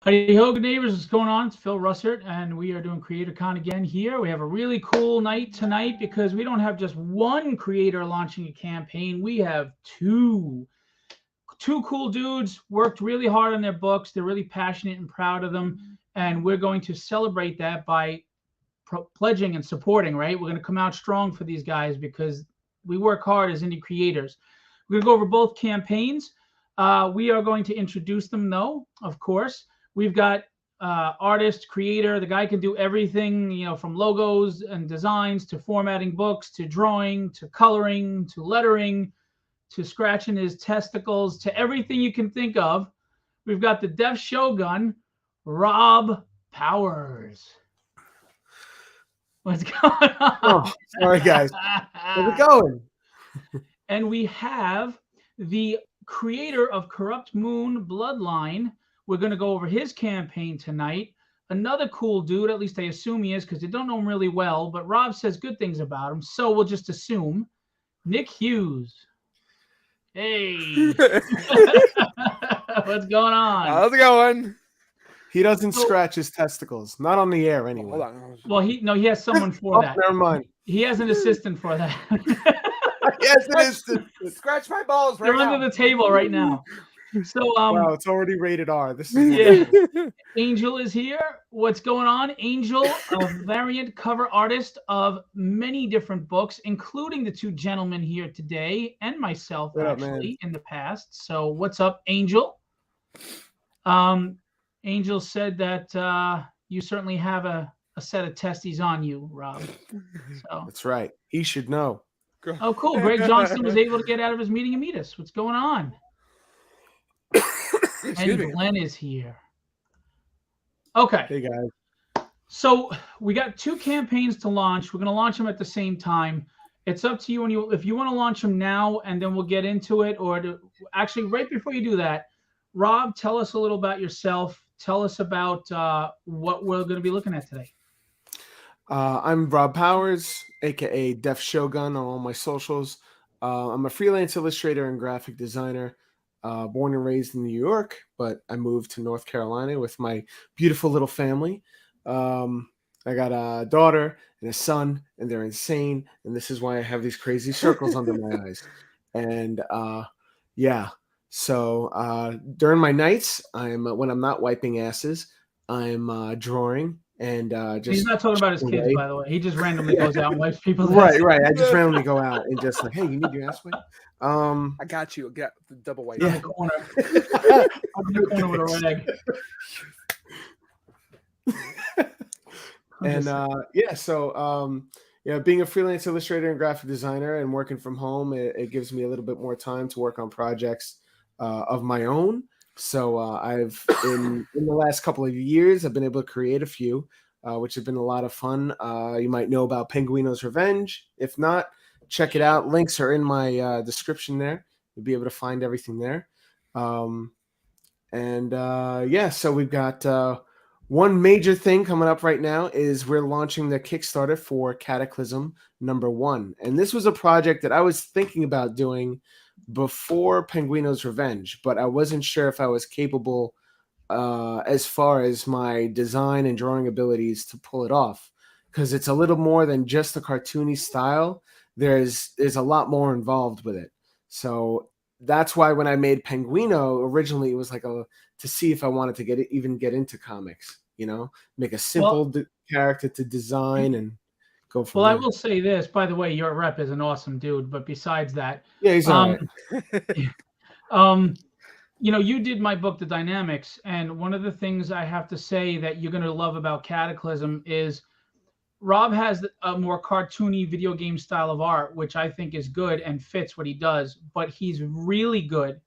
Hey ho, good neighbors, what's going on? It's Phil Russert, and we are doing CreatorCon again here. We have a really cool night tonight because we don't have just one creator launching a campaign. We have two cool dudes, worked really hard on their books. They're really passionate and proud of them, and we're going to celebrate that by pledging and supporting, right? We're going to come out strong for these guys because we work hard as indie creators. We're going to go over both campaigns. We are going to introduce them, though, of course. We've got artist, creator. The guy can do everything, you know, from logos and designs to formatting books to drawing to coloring to lettering to scratching his testicles to everything you can think of. We've got the Deaf Shogun, Rob Powers. What's going on? Oh, sorry, guys. How's it going? And we have the creator of Corrupt Moon Bloodline. We're going to go over his campaign tonight. Another cool dude, at least I assume he is because they don't know him really well, but Rob says good things about him, so we'll just assume. Nick Hughes. Hey. What's going on? How's it going? He doesn't scratch his testicles. Not on the air, anyway. Hold on. Well, he has someone for that. Never mind. He has an assistant for that. Yes, it is. Scratch my balls right They're now. under the table right now. So, wow, it's already rated R. This is Angel is here. What's going on? Angel, a variant cover artist of many different books, including the two gentlemen here today and myself, actually, in the past. So, what's up, Angel? Angel said that you certainly have a set of testes on you, Rob. So that's right. He should know. Oh, cool. Greg Johnson was able to get out of his meeting and meet us. What's going on? And Glenn is here. Okay. Hey, guys. So we got two campaigns to launch. We're going to launch them at the same time. It's up to you if you want to launch them now, and then we'll get into it. Or actually, right before you do that, Rob, tell us a little about yourself. Tell us about what we're going to be looking at today. I'm Rob Powers, a.k.a. Deaf Shogun on all my socials. I'm a freelance illustrator and graphic designer, born and raised in New York, but I moved to North Carolina with my beautiful little family. I got a daughter and a son, and they're insane, and this is why I have these crazy circles under my eyes. And yeah, so during my nights, when I'm not wiping asses, I'm drawing. And just he's not talking about his kids, by the way. He just randomly goes out and wipes people's asses. Right. I just randomly go out and just like, hey, you need your ass wiped? I got you. Get the double wipe. Yeah. In the corner. I'm in the corner with a rag. And so being a freelance illustrator and graphic designer and working from home, it gives me a little bit more time to work on projects of my own. So I've in the last couple of years, I've been able to create a few, which have been a lot of fun. You might know about Penguino's Revenge. If not, check it out. Links are in my description there. You'll be able to find everything there. So we've got one major thing coming up right now is we're launching the Kickstarter for Cataclysm #1. And this was a project that I was thinking about doing before Penguino's Revenge, but I wasn't sure if I was capable as far as my design and drawing abilities to pull it off, because it's a little more than just a cartoony style. There's a lot more involved with it. So that's why when I made Penguino originally, it was like to see if I wanted to get into comics, make a simple character to design and go from there. I will say this, by the way, your rep is an awesome dude, but besides that, yeah, he's all right. You did my book, The Dynamics, and one of the things I have to say that you're going to love about Cataclysm is Rob has a more cartoony video game style of art, which I think is good and fits what he does, but he's really good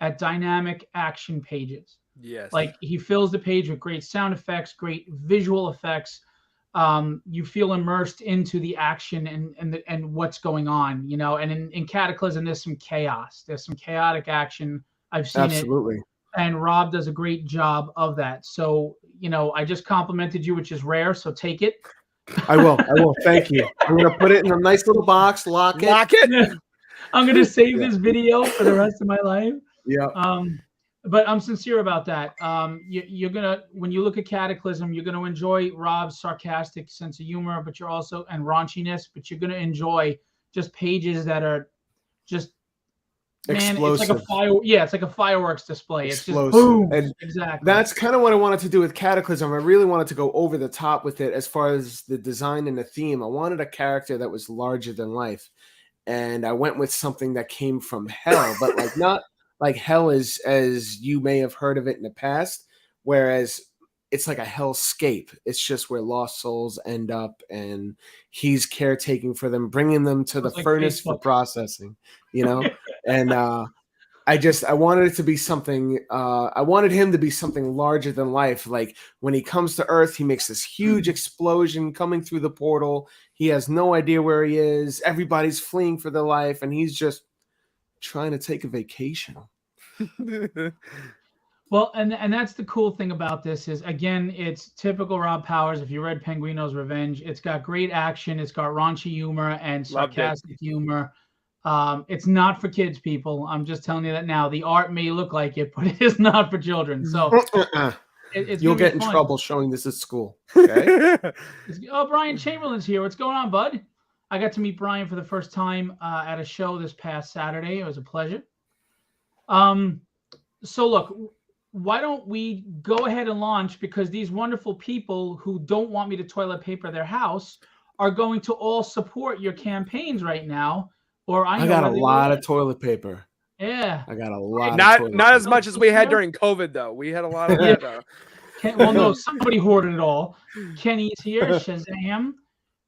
at dynamic action pages. Yes. Like he fills the page with great sound effects, great visual effects. You feel immersed into the action and what's going on, and in Cataclysm, there's some chaos. There's some chaotic action. I've seen Absolutely. it. And Rob does a great job of that. So, I just complimented you, which is rare. So take it. I will. Thank you. I'm going to put it in a nice little box, lock it. I'm going to save this video for the rest of my life. Yeah. but I'm sincere about that. You're gonna, when you look at Cataclysm, you're gonna enjoy Rob's sarcastic sense of humor, but you're also, and raunchiness, but you're gonna enjoy just pages that are just, man, it's like a Explosive. yeah, it's like a fireworks display. It's just Explosive. boom. And Exactly. that's kind of what I wanted to do with Cataclysm. I really wanted to go over the top with it as far as the design and the theme. I wanted a character that was larger than life. And I went with something that came from hell, but like not like hell as you may have heard of it in the past, whereas it's like a hellscape. It's just where lost souls end up, and he's caretaking for them, bringing them to the Sounds like furnace for Facebook. processing, you know? And I wanted it to be something, I wanted him to be something larger than life. Like when he comes to Earth, he makes this huge explosion coming through the portal. He has no idea where he is. Everybody's fleeing for their life, and he's just trying to take a vacation. Well, and that's the cool thing about this is, again, it's typical Rob Powers. If you read Penguino's Revenge, it's got great action, it's got raunchy humor and sarcastic humor. It's not for kids, people. I'm just telling you that now. The art may look like it, but it is not for children. So You'll get in trouble showing this at school. Okay. Oh, Brian Chamberlain's here. What's going on, bud? I got to meet Brian for the first time at a show this past Saturday. It was a pleasure. So look, why don't we go ahead and launch, because these wonderful people who don't want me to toilet paper their house are going to all support your campaigns right now. Or I got a lot of toilet paper. Yeah. I got a lot. Not as much as we had during COVID, though. We had a lot of that. Well, no, somebody hoarded it all. Kenny's here. Shazam.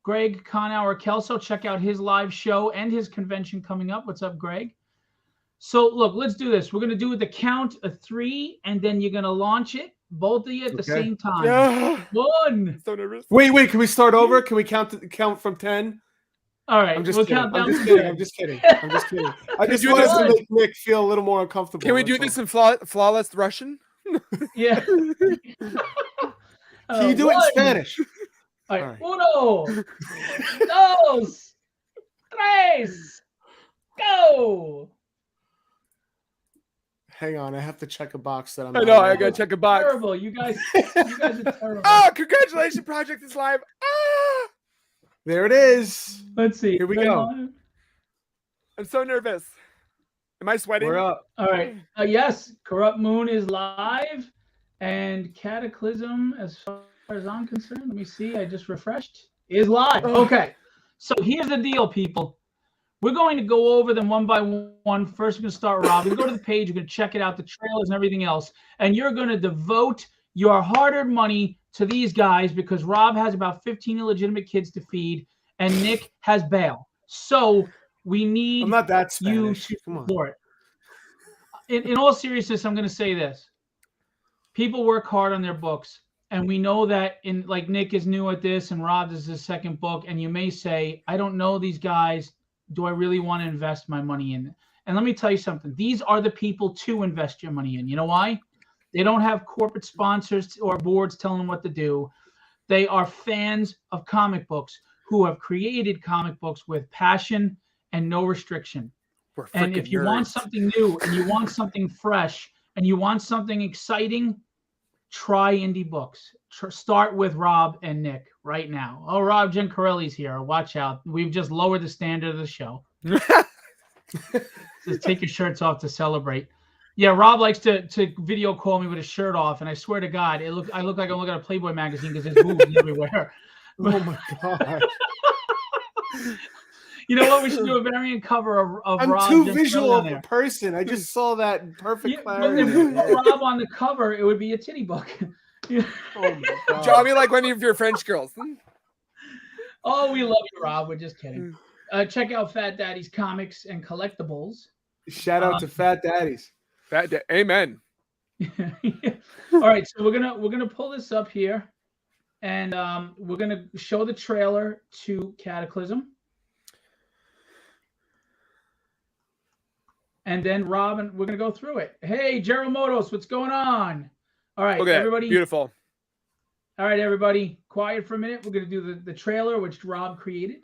Greg Conauer Kelso. Check out his live show and his convention coming up. What's up, Greg? So, look, let's do this. We're going to do it the count of 3, and then you're going to launch it, both of you at the same time. Yeah. 1. So nervous. Wait. Can we start over? Can we count from 10? All right. I'm just we'll kidding. count down. I'm just kidding. I just wanted to make Nick feel a little more uncomfortable. Can we do this in flawless Russian? Yeah. Can you do it in Spanish? All right. 1, 2, 3, go. Hang on, I have to check a box that I'm. I know, I gotta check a box. Terrible, you guys are terrible. Oh, congratulations, Project is live. Ah! There it is. Let's see. Here we go. I'm so nervous. Am I sweating? We're up. All right. Yes, Corrupt Moon is live, and Cataclysm, as far as I'm concerned, let me see. I just refreshed. Is live. Okay. So here's the deal, people. We're going to go over them one by one. First, we're going to start with Rob. You go to the page, you're going to check it out, the trailers and everything else, and you're going to devote your hard-earned money to these guys, because Rob has about 15 illegitimate kids to feed, and Nick has bail. So we need I'm not that Spanish. you to Come on. support. In all seriousness, I'm going to say this. People work hard on their books, and we know that like Nick is new at this, and Rob is his second book, and you may say, I don't know these guys. Do I really want to invest my money in it? And let me tell you something. These are the people to invest your money in. You know why? They don't have corporate sponsors or boards telling them what to do. They are fans of comic books who have created comic books with passion and no restriction. And if you want something new and you want something fresh and you want something exciting, try indie books. Start with Rob and Nick right now. Oh, Rob Giancarelli's here. Watch out. We've just lowered the standard of the show. Just take your shirts off to celebrate. Yeah, Rob likes to video call me with his shirt off, and I swear to God, I look like I'm looking at a Playboy magazine because there's boobs everywhere. Oh my God. You know what? We should do a variant cover of I'm Rob. too visual of a person. I just saw that perfect clarity. If you put Rob on the cover, it would be a titty book. Oh my God. Draw me like one of your French girls. Oh, we love you, Rob. We're just kidding. Check out Fat Daddy's Comics and Collectibles. Shout out to Fat Daddies. Amen. All right, so we're gonna pull this up here, and we're gonna show the trailer to Cataclysm, and then Rob and we're gonna go through it. Hey, Gerald Motos, what's going on? All right, Okay, everybody. beautiful. All right, everybody, quiet for a minute. We're gonna do the trailer, which Rob created.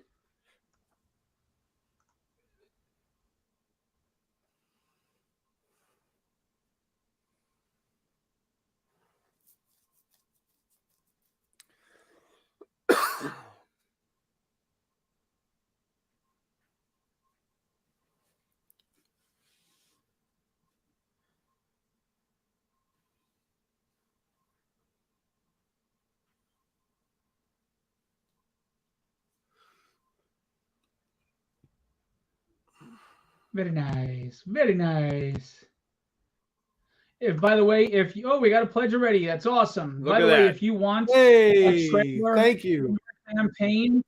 Very nice. Very nice. By the way, if you, we got a pledge already. That's awesome. Look By at the way, that. if you want a Hey, trailer thank you. campaign,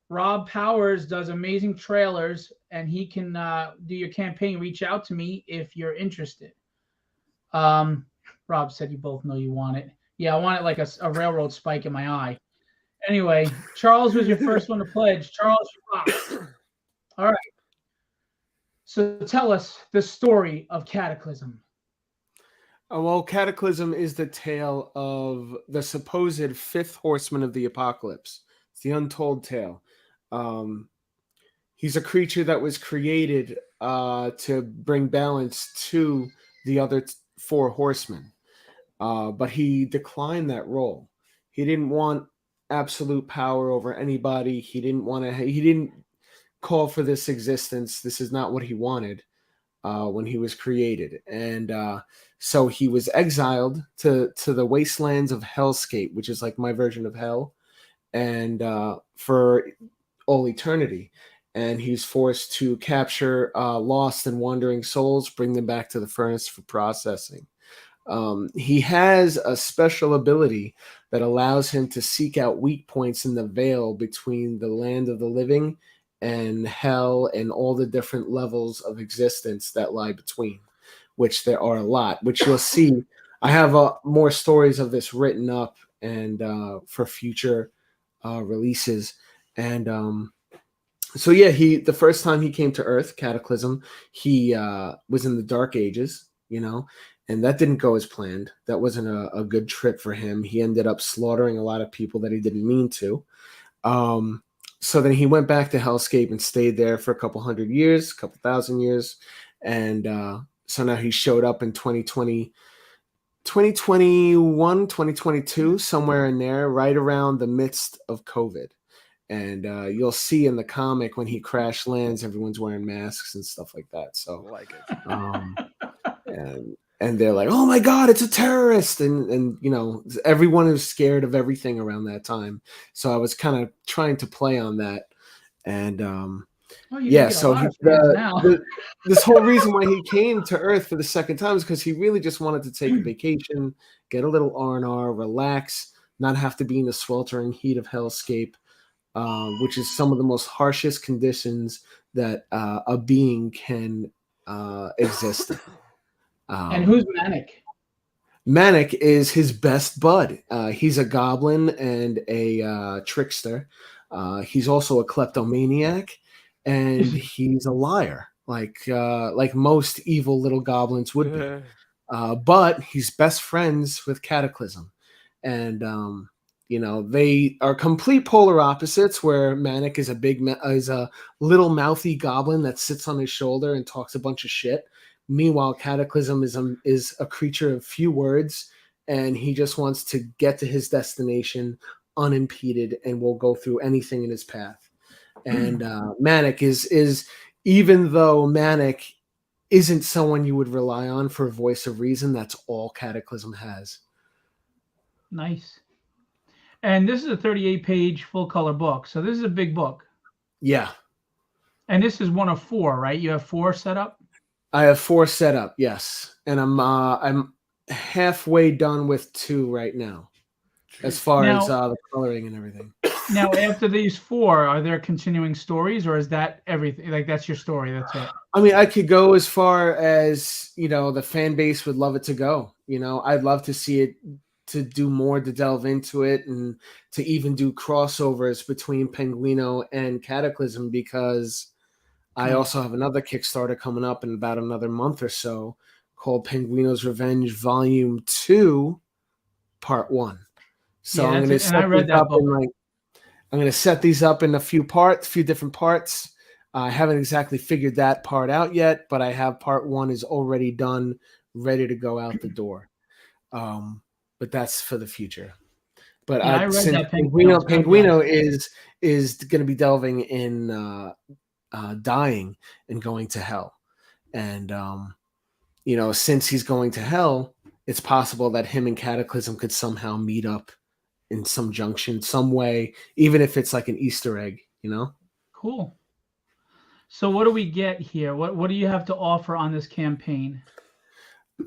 Rob Powers does amazing trailers, and he can do your campaign. Reach out to me if you're interested. Rob said you both know you want it. Yeah, I want it like a railroad spike in my eye. Anyway, Charles was your first one to pledge. Charles, you rock. All right. So tell us the story of Cataclysm. Well, Cataclysm is the tale of the supposed fifth horseman of the apocalypse. It's the untold tale. He's a creature that was created to bring balance to the other four horsemen, but he declined that role. He didn't want absolute power over anybody. He didn't want to. He didn't call for this existence. This is not what he wanted when he was created, and so he was exiled to the wastelands of Hellscape, which is like my version of hell, and for all eternity. And he's forced to capture lost and wandering souls, bring them back to the furnace for processing. He has a special ability that allows him to seek out weak points in the veil between the land of the living and hell and all the different levels of existence that lie between, which there are a lot, which you'll see. I have more stories of this written up and for future releases. And so yeah, the first time he came to Earth, Cataclysm, he was in the Dark Ages, and that didn't go as planned. That wasn't a good trip for him. He ended up slaughtering a lot of people that he didn't mean to. So then he went back to Hellscape and stayed there for a couple hundred years, a couple thousand years. And so now he showed up in 2020, 2021, 2022, somewhere in there, right around the midst of COVID. And you'll see in the comic when he crash lands, everyone's wearing masks and stuff like that. So, Like it. and they're like, "Oh my God, it's a terrorist!" And everyone is scared of everything around that time. So I was kind of trying to play on that, and yeah. So this whole reason why he came to Earth for the second time is because he really just wanted to take a vacation, get a little R&R, relax, not have to be in the sweltering heat of Hellscape. Which is some of the most harshest conditions that a being can exist in. And who's Manic? Manic is his best bud. He's a goblin and a trickster. He's also a kleptomaniac, and he's a liar, like most evil little goblins would be. But he's best friends with Cataclysm, and they are complete polar opposites. Where Manic is a little mouthy goblin that sits on his shoulder and talks a bunch of shit. Meanwhile, Cataclysm is a creature of few words, and he just wants to get to his destination unimpeded and will go through anything in his path. And Manic is even though Manic isn't someone you would rely on for a voice of reason, that's all Cataclysm has. Nice. And this is a 38-page full-color book, so this is a big book. Yeah. And this is one of 4, right? You have 4 set up? I have 4 set up, yes. And I'm halfway done with 2 right now, as far as the coloring and everything. Now, after these 4, are there continuing stories, or is that everything? Like, that's your story, that's it? I mean, I could go as far as, the fan base would love it to go. I'd love to see it, to do more, to delve into it, and to even do crossovers between Penguino and Cataclysm, because I also have another Kickstarter coming up in about another month or so called Penguino's Revenge Volume 2, Part 1. So I'm going to set these up in a few different parts. I haven't exactly figured that part out yet, but I have Part 1 is already done, ready to go out the door. But that's for the future. But I read since that Penguino is going to be delving in dying and going to hell, and since he's going to hell, it's possible that him and Cataclysm could somehow meet up in some junction, some way, even if it's like an Easter egg. Cool. So what do we get here? What do you have to offer on this campaign?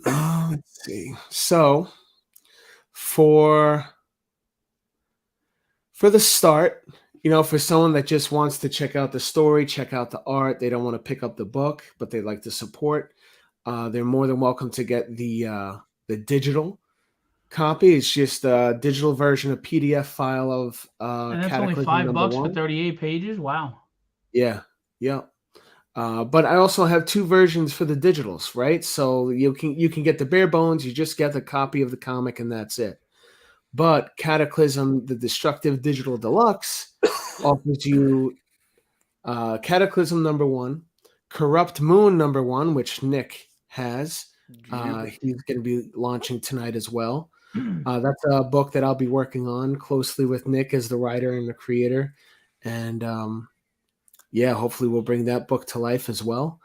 Let's see. So for the start, for someone that just wants to check out the story, check out the art, they don't want to pick up the book, but they like to support, they're more than welcome to get the digital copy. It's just a digital version, a PDF file of And that's only Cataclysm number $5 for 1. 38 pages. Wow. Yeah, yeah. But I also have 2 versions for the digitals, right? So you can get the bare bones. You just get the copy of the comic, and that's it. But Cataclysm, the Destructive Digital Deluxe, offers you Cataclysm number 1, Corrupt Moon number 1, which Nick has. He's going to be launching tonight as well. That's a book that I'll be working on closely with Nick as the writer and the creator. And yeah, hopefully we'll bring that book to life as well.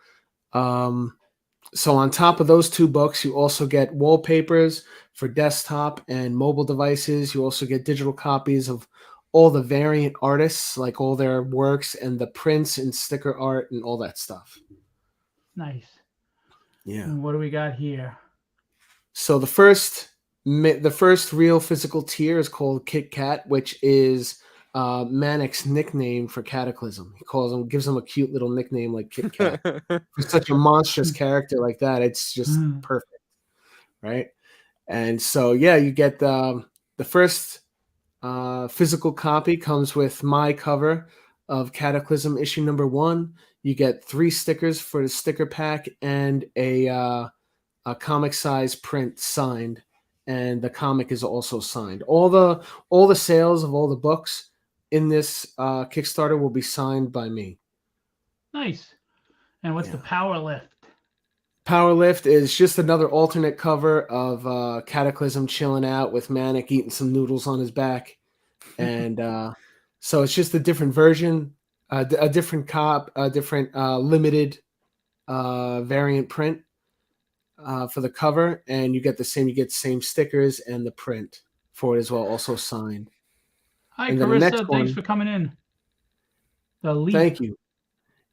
So on top of those 2 books, you also get wallpapers for desktop and mobile devices. You also get digital copies of all the variant artists, like all their works and the prints and sticker art and all that stuff. Nice. Yeah. And what do we got here? So the first real physical tier is called Kit Kat, which is Manic's nickname for Cataclysm. He gives him a cute little nickname like Kit Kat. For such a monstrous character like that, it's just perfect, right? And so yeah, you get the first physical copy comes with my cover of Cataclysm issue number 1. You get 3 stickers for the sticker pack and a comic size print signed, and the comic is also signed. All the sales of all the books in this Kickstarter will be signed by me. Nice. And what's the Power Lift? Power Lift is just another alternate cover of Cataclysm chilling out with Manic eating some noodles on his back. And so it's just a different version, a different limited variant print for the cover. And you get the same stickers and the print for it as well, also signed. Hi, and Carissa. Thanks for coming in. The Leap. Thank you.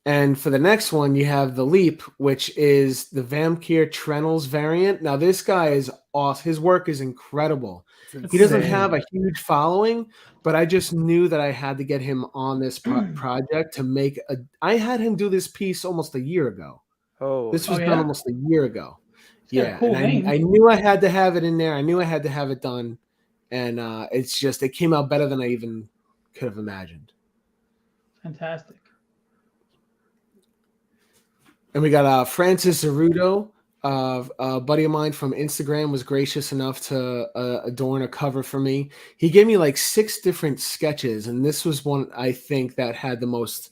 And for the next one, you have the Leap, which is the Vampire Trenels variant. Now, this guy is awesome. His work is incredible. He doesn't have a huge following, but I just knew that I had to get him on this project to make a. I had him do this piece almost a year ago. This was done almost a year ago. Yeah, cool and I knew I had to have it in there. I knew I had to have it done, and it came out better than I even could have imagined. Fantastic. And we got Francis Zerudo, a buddy of mine from Instagram, was gracious enough to adorn a cover for me. He gave me like 6 different sketches, and this was one I think that had the most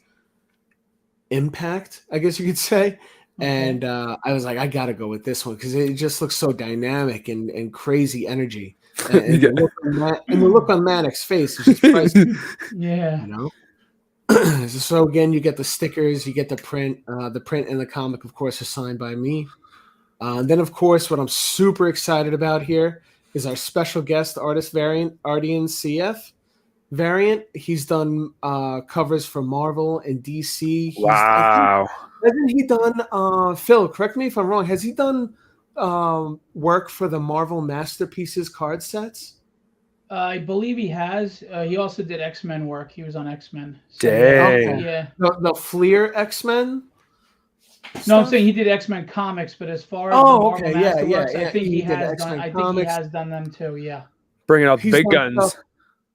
impact, I guess you could say. Okay. And I was like, I got to go with this one because it just looks so dynamic and crazy energy. And the look on Manic's face is just priceless. Yeah. You know? So again, you get the stickers, you get the print and the comic, of course, is signed by me. And then, of course, what I'm super excited about here is our special guest artist variant, Ardian CF variant. He's done covers for Marvel and DC. Wow. Hasn't he done, Phil, correct me if I'm wrong, has he done work for the Marvel Masterpieces card sets? I believe he has. He also did X-Men work. He was on X-Men. So, dang. Okay. Yeah. The Fleer X-Men? No, I'm saying he did X-Men comics, but as far as the Marvel Masterworks, I think he has done them too. Yeah. Bringing out big guns. Stuff.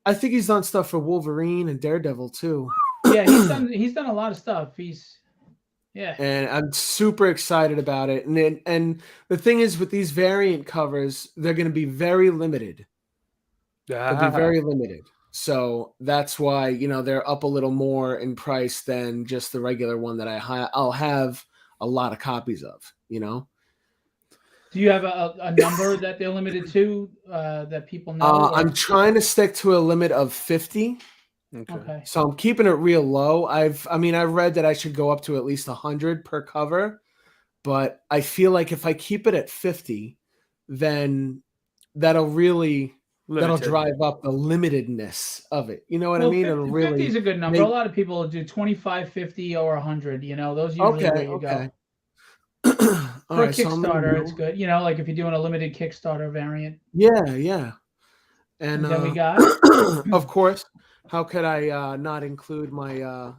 I think he's done stuff for Wolverine and Daredevil too. Yeah, he's done a lot of stuff. And I'm super excited about it. And the thing is, with these variant covers, they're going to be very limited. They'll be very limited. So that's why, they're up a little more in price than just the regular one that I'll have a lot of copies of, Do you have a number that they're limited to that people know? I'm trying to stick to a limit of 50. Okay. So I'm keeping it real low. I've read that I should go up to at least 100 per cover, but I feel like if I keep it at 50, then that'll really that'll Limited. drive up the limitedness of it. You know what I Well, mean? 50, It'll 50 really is a good number. make. A lot of people do 25, 50, or 100. You know, those usually Okay, where you okay. go. All For a right, so I'm gonna Kickstarter, it's do. good. You know, like if you're doing a limited Kickstarter variant. Yeah, yeah. And And then we got of course, how could I not include my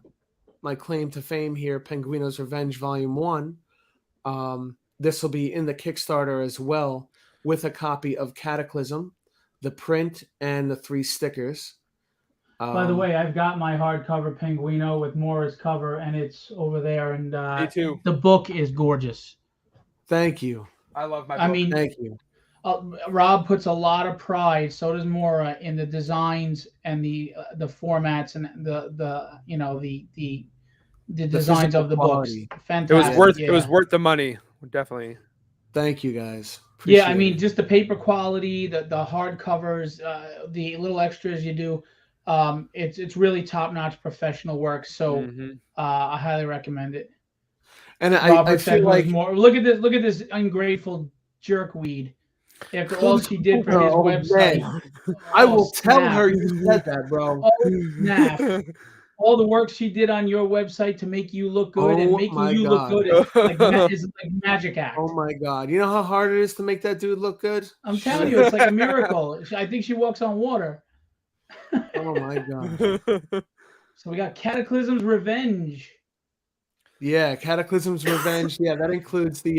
my claim to fame here, Penguino's Revenge Volume 1. This will be in the Kickstarter as well, with a copy of Cataclysm, the print, and the 3 stickers. By the way, I've got my hardcover Penguino with Mora's cover, and it's over there. And Me too. the book is gorgeous. Thank you. I love my book. I mean, Thank you. Rob puts a lot of pride. So does Mora in the designs and the formats and the you know the designs physical of the quality. books. Fantastic. It was worth the money, definitely. Thank you, guys. Yeah, I Appreciate mean, it. just the paper quality, the hard covers, the little extras you do. It's really top notch professional work. So I highly recommend it. And Robert I said, feel "Who's like more? Look at this! Look at this ungrateful jerkweed. After all she did for his Oh, website, man. I will tell snap. her you said that, bro. Oh, snap. All the work she did on your website to make you look good, and Oh making my you look God. good is like magic act. Oh my God. You know how hard it is to make that dude look good? I'm telling you, it's like a miracle. I think she walks on water. Oh my God. So we got Cataclysm's Revenge. Yeah, Cataclysm's Revenge. Yeah, that includes the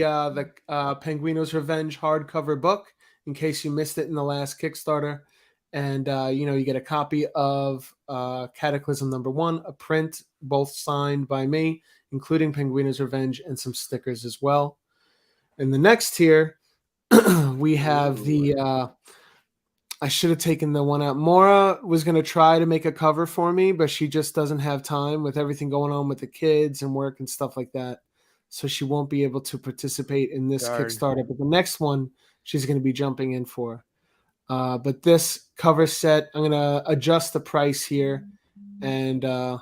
Penguino's Revenge hardcover book, in case you missed it in the last Kickstarter. And you know, you get a copy of Cataclysm #1, a print, both signed by me, including Penguino's Revenge, and some stickers as well. In the next tier, we have the I should have taken the one out. Mora was going to try to make a cover for me, but she just doesn't have time with everything going on with the kids and work and stuff like that. So she won't be able to participate in this Darn. Kickstarter. But the next one, she's going to be jumping in for. But this cover set, I'm going to adjust the price here. And I'm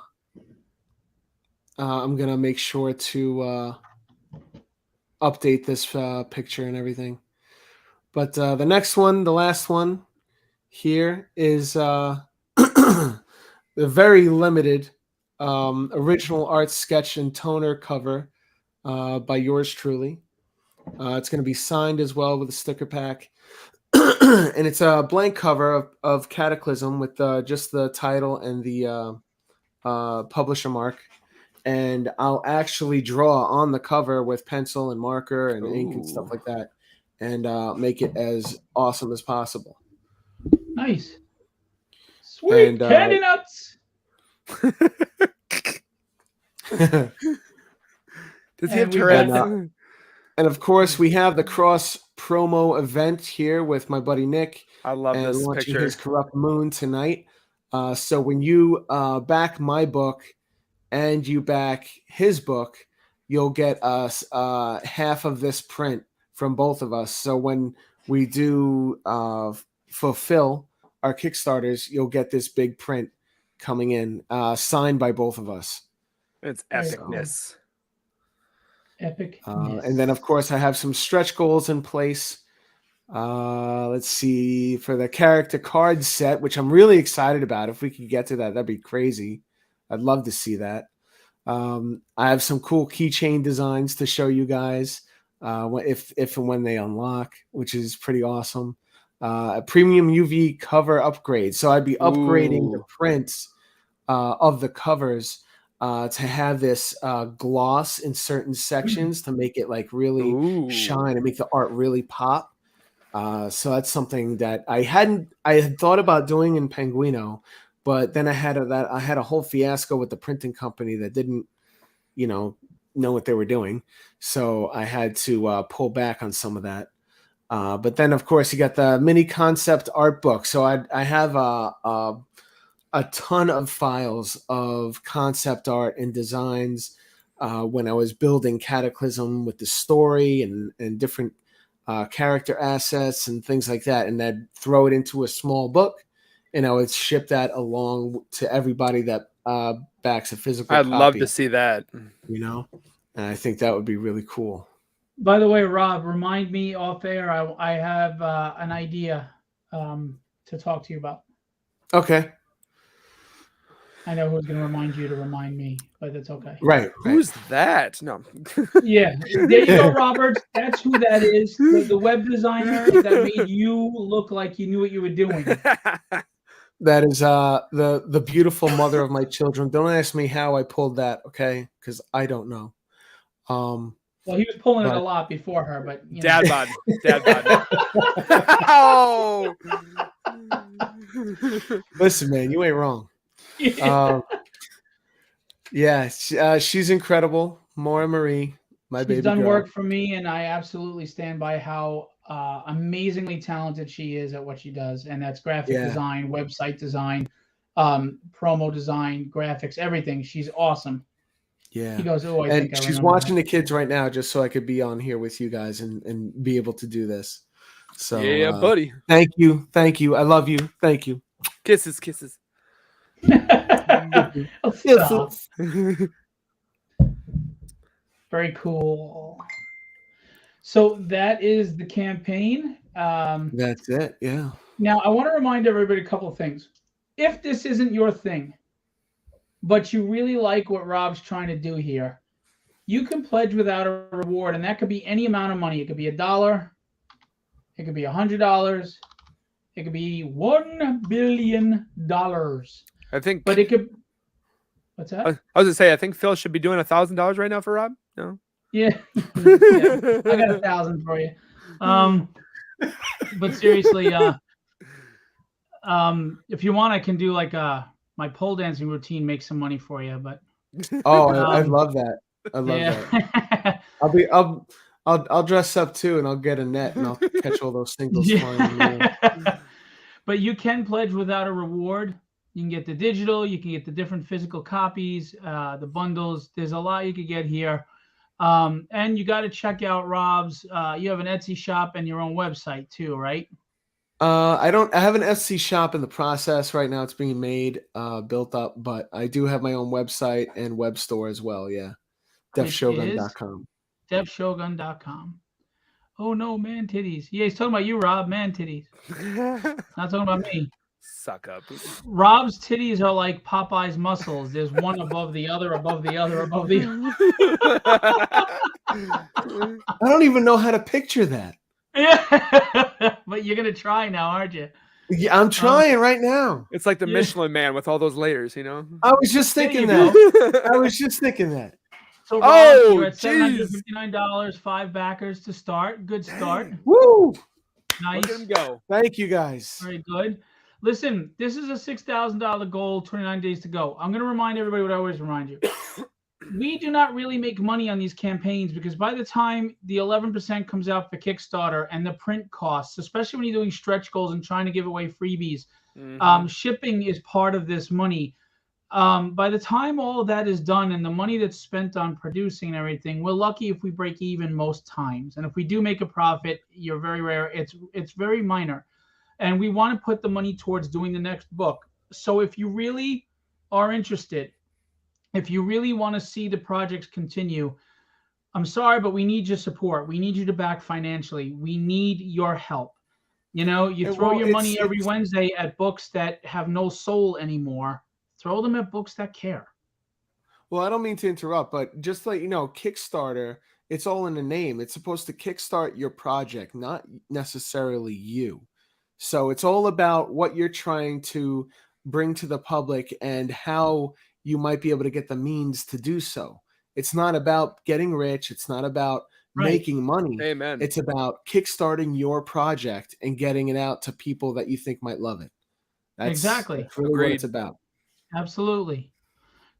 going to make sure to update this picture and everything. But the next one, the last one, here is the very limited original art sketch and toner cover by yours truly. It's going to be signed as well with a sticker pack. And it's a blank cover of Cataclysm with just the title and the publisher mark. And I'll actually draw on the cover with pencil and marker and ink and stuff like that, and make it as awesome as possible. Nice. Sweet And, candy nuts. Does he have And we Tourette's? got And of course, we have the cross promo event here with my buddy Nick. I love and this launching picture. his Corrupt Moon tonight. So when you back my book and you back his book, you'll get us half of this print from both of us. So when we do fulfill our Kickstarters, you'll get this big print coming in, signed by both of us. It's Very epicness. epic. And then, of course, I have some stretch goals in place. Let's see, for the character card set, which I'm really excited about. If we could get to that, that'd be crazy. I'd love to see that. I have some cool keychain designs to show you guys if and when they unlock, which is pretty awesome. A premium UV cover upgrade. So I'd be upgrading the prints of the covers to have this gloss in certain sections to make it like really shine and make the art really pop. So that's something that I had thought about doing in Penguino, but then I had a whole fiasco with the printing company that didn't, know what they were doing. So I had to pull back on some of that. But then, of course, you got the mini concept art book. So I have a ton of files of concept art and designs when I was building Cataclysm with the story and different character assets and things like that. And I'd throw it into a small book, and I would ship that along to everybody that backs a physical I'd copy. love to see that. And I think that would be really cool. By the way, Rob, remind me off air. I have an idea to talk to you about. Okay. I know who's going to remind you to remind me, but that's okay. Right. Who's that? No. Yeah, there you go, Robert. That's who that is. The web designer that made you look like you knew what you were doing. That is the beautiful mother of my children. Don't ask me how I pulled that, okay? Because I don't know. Well, he was pulling it a But- lot before her, but you know. Dad bod. Dad bod. Oh. Listen, man, you ain't wrong. Yeah, she's incredible. Maura Marie, my baby She's done girl. work for me, and I absolutely stand by how amazingly talented she is at what she does, and that's graphic Yeah. design, website design, promo design, graphics, everything. She's awesome. Yeah. He goes, oh, I And think I she's remember watching that. the kids right now just so I could be on here with you guys and be able to do this. So Yeah, buddy. thank you. I love you. Thank you. Kisses, kisses. Oh, stop. Very cool. So that is the campaign. That's it. Yeah. Now, I want to remind everybody a couple of things. If this isn't your thing, but you really like what Rob's trying to do here, you can pledge without a reward, and that could be any amount of money. It could be $1, it could be $100, it could be $1 billion. I think. But it could. What's that? I was gonna say, I think Phil should be doing $1,000 right now for Rob. No. Yeah. Yeah. I got 1,000 for you. But seriously, if you want, I can do like my pole dancing routine, make some money for you. But Oh, I love that. I love that. that. I'll dress up too, and I'll get a net, and I'll catch all those singles flying in the air. But you can pledge without a reward. You can get the digital, you can get the different physical copies, the bundles. There's a lot you could get here. And you got to check out Rob's. You have an Etsy shop and your own website too, right? I have an Etsy shop in the process right now. It's being made, built up, but I do have my own website and web store as well. Yeah. DefShogun.com. DefShogun.com. Oh no, man titties. Yeah, he's talking about you, Rob. Man titties. Not talking about me. Suck up. Rob's titties are like Popeye's muscles. There's one above the other, above the other, above the other. I don't even know how to picture that. Yeah. But you're gonna try now, aren't you? Yeah, I'm trying right now. It's like the Yeah. Michelin Man with all those layers, you know. I was just thinking There you that. I was just thinking that. So Rob, Oh, you're at jeez. $759, 5 backers to start. Good start. Woo! Nice. Look at him go. Thank you guys. Very good. Listen, this is a $6,000 goal, 29 days to go. I'm going to remind everybody what I always remind you. We do not really make money on these campaigns because by the time the 11% comes out for Kickstarter and the print costs, especially when you're doing stretch goals and trying to give away freebies, shipping is part of this money. By the time all of that is done and the money that's spent on producing and everything, we're lucky if we break even most times. And if we do make a profit, you're very rare. It's very minor. And we want to put the money towards doing the next book. So if you really are interested, if you really want to see the projects continue, I'm sorry, but we need your support. We need you to back financially. We need your help. You know, you throw your money every Wednesday at books that have no soul anymore. Throw them at books that care. Well, I don't mean to interrupt, but just like, you know, Kickstarter, it's all in the name. It's supposed to kickstart your project, not necessarily you. So it's all about what you're trying to bring to the public and how you might be able to get the means to do so. It's not about getting rich. It's not about making money. Amen. It's about kickstarting your project and getting it out to people that you think might love it. That's really what it's about. Absolutely.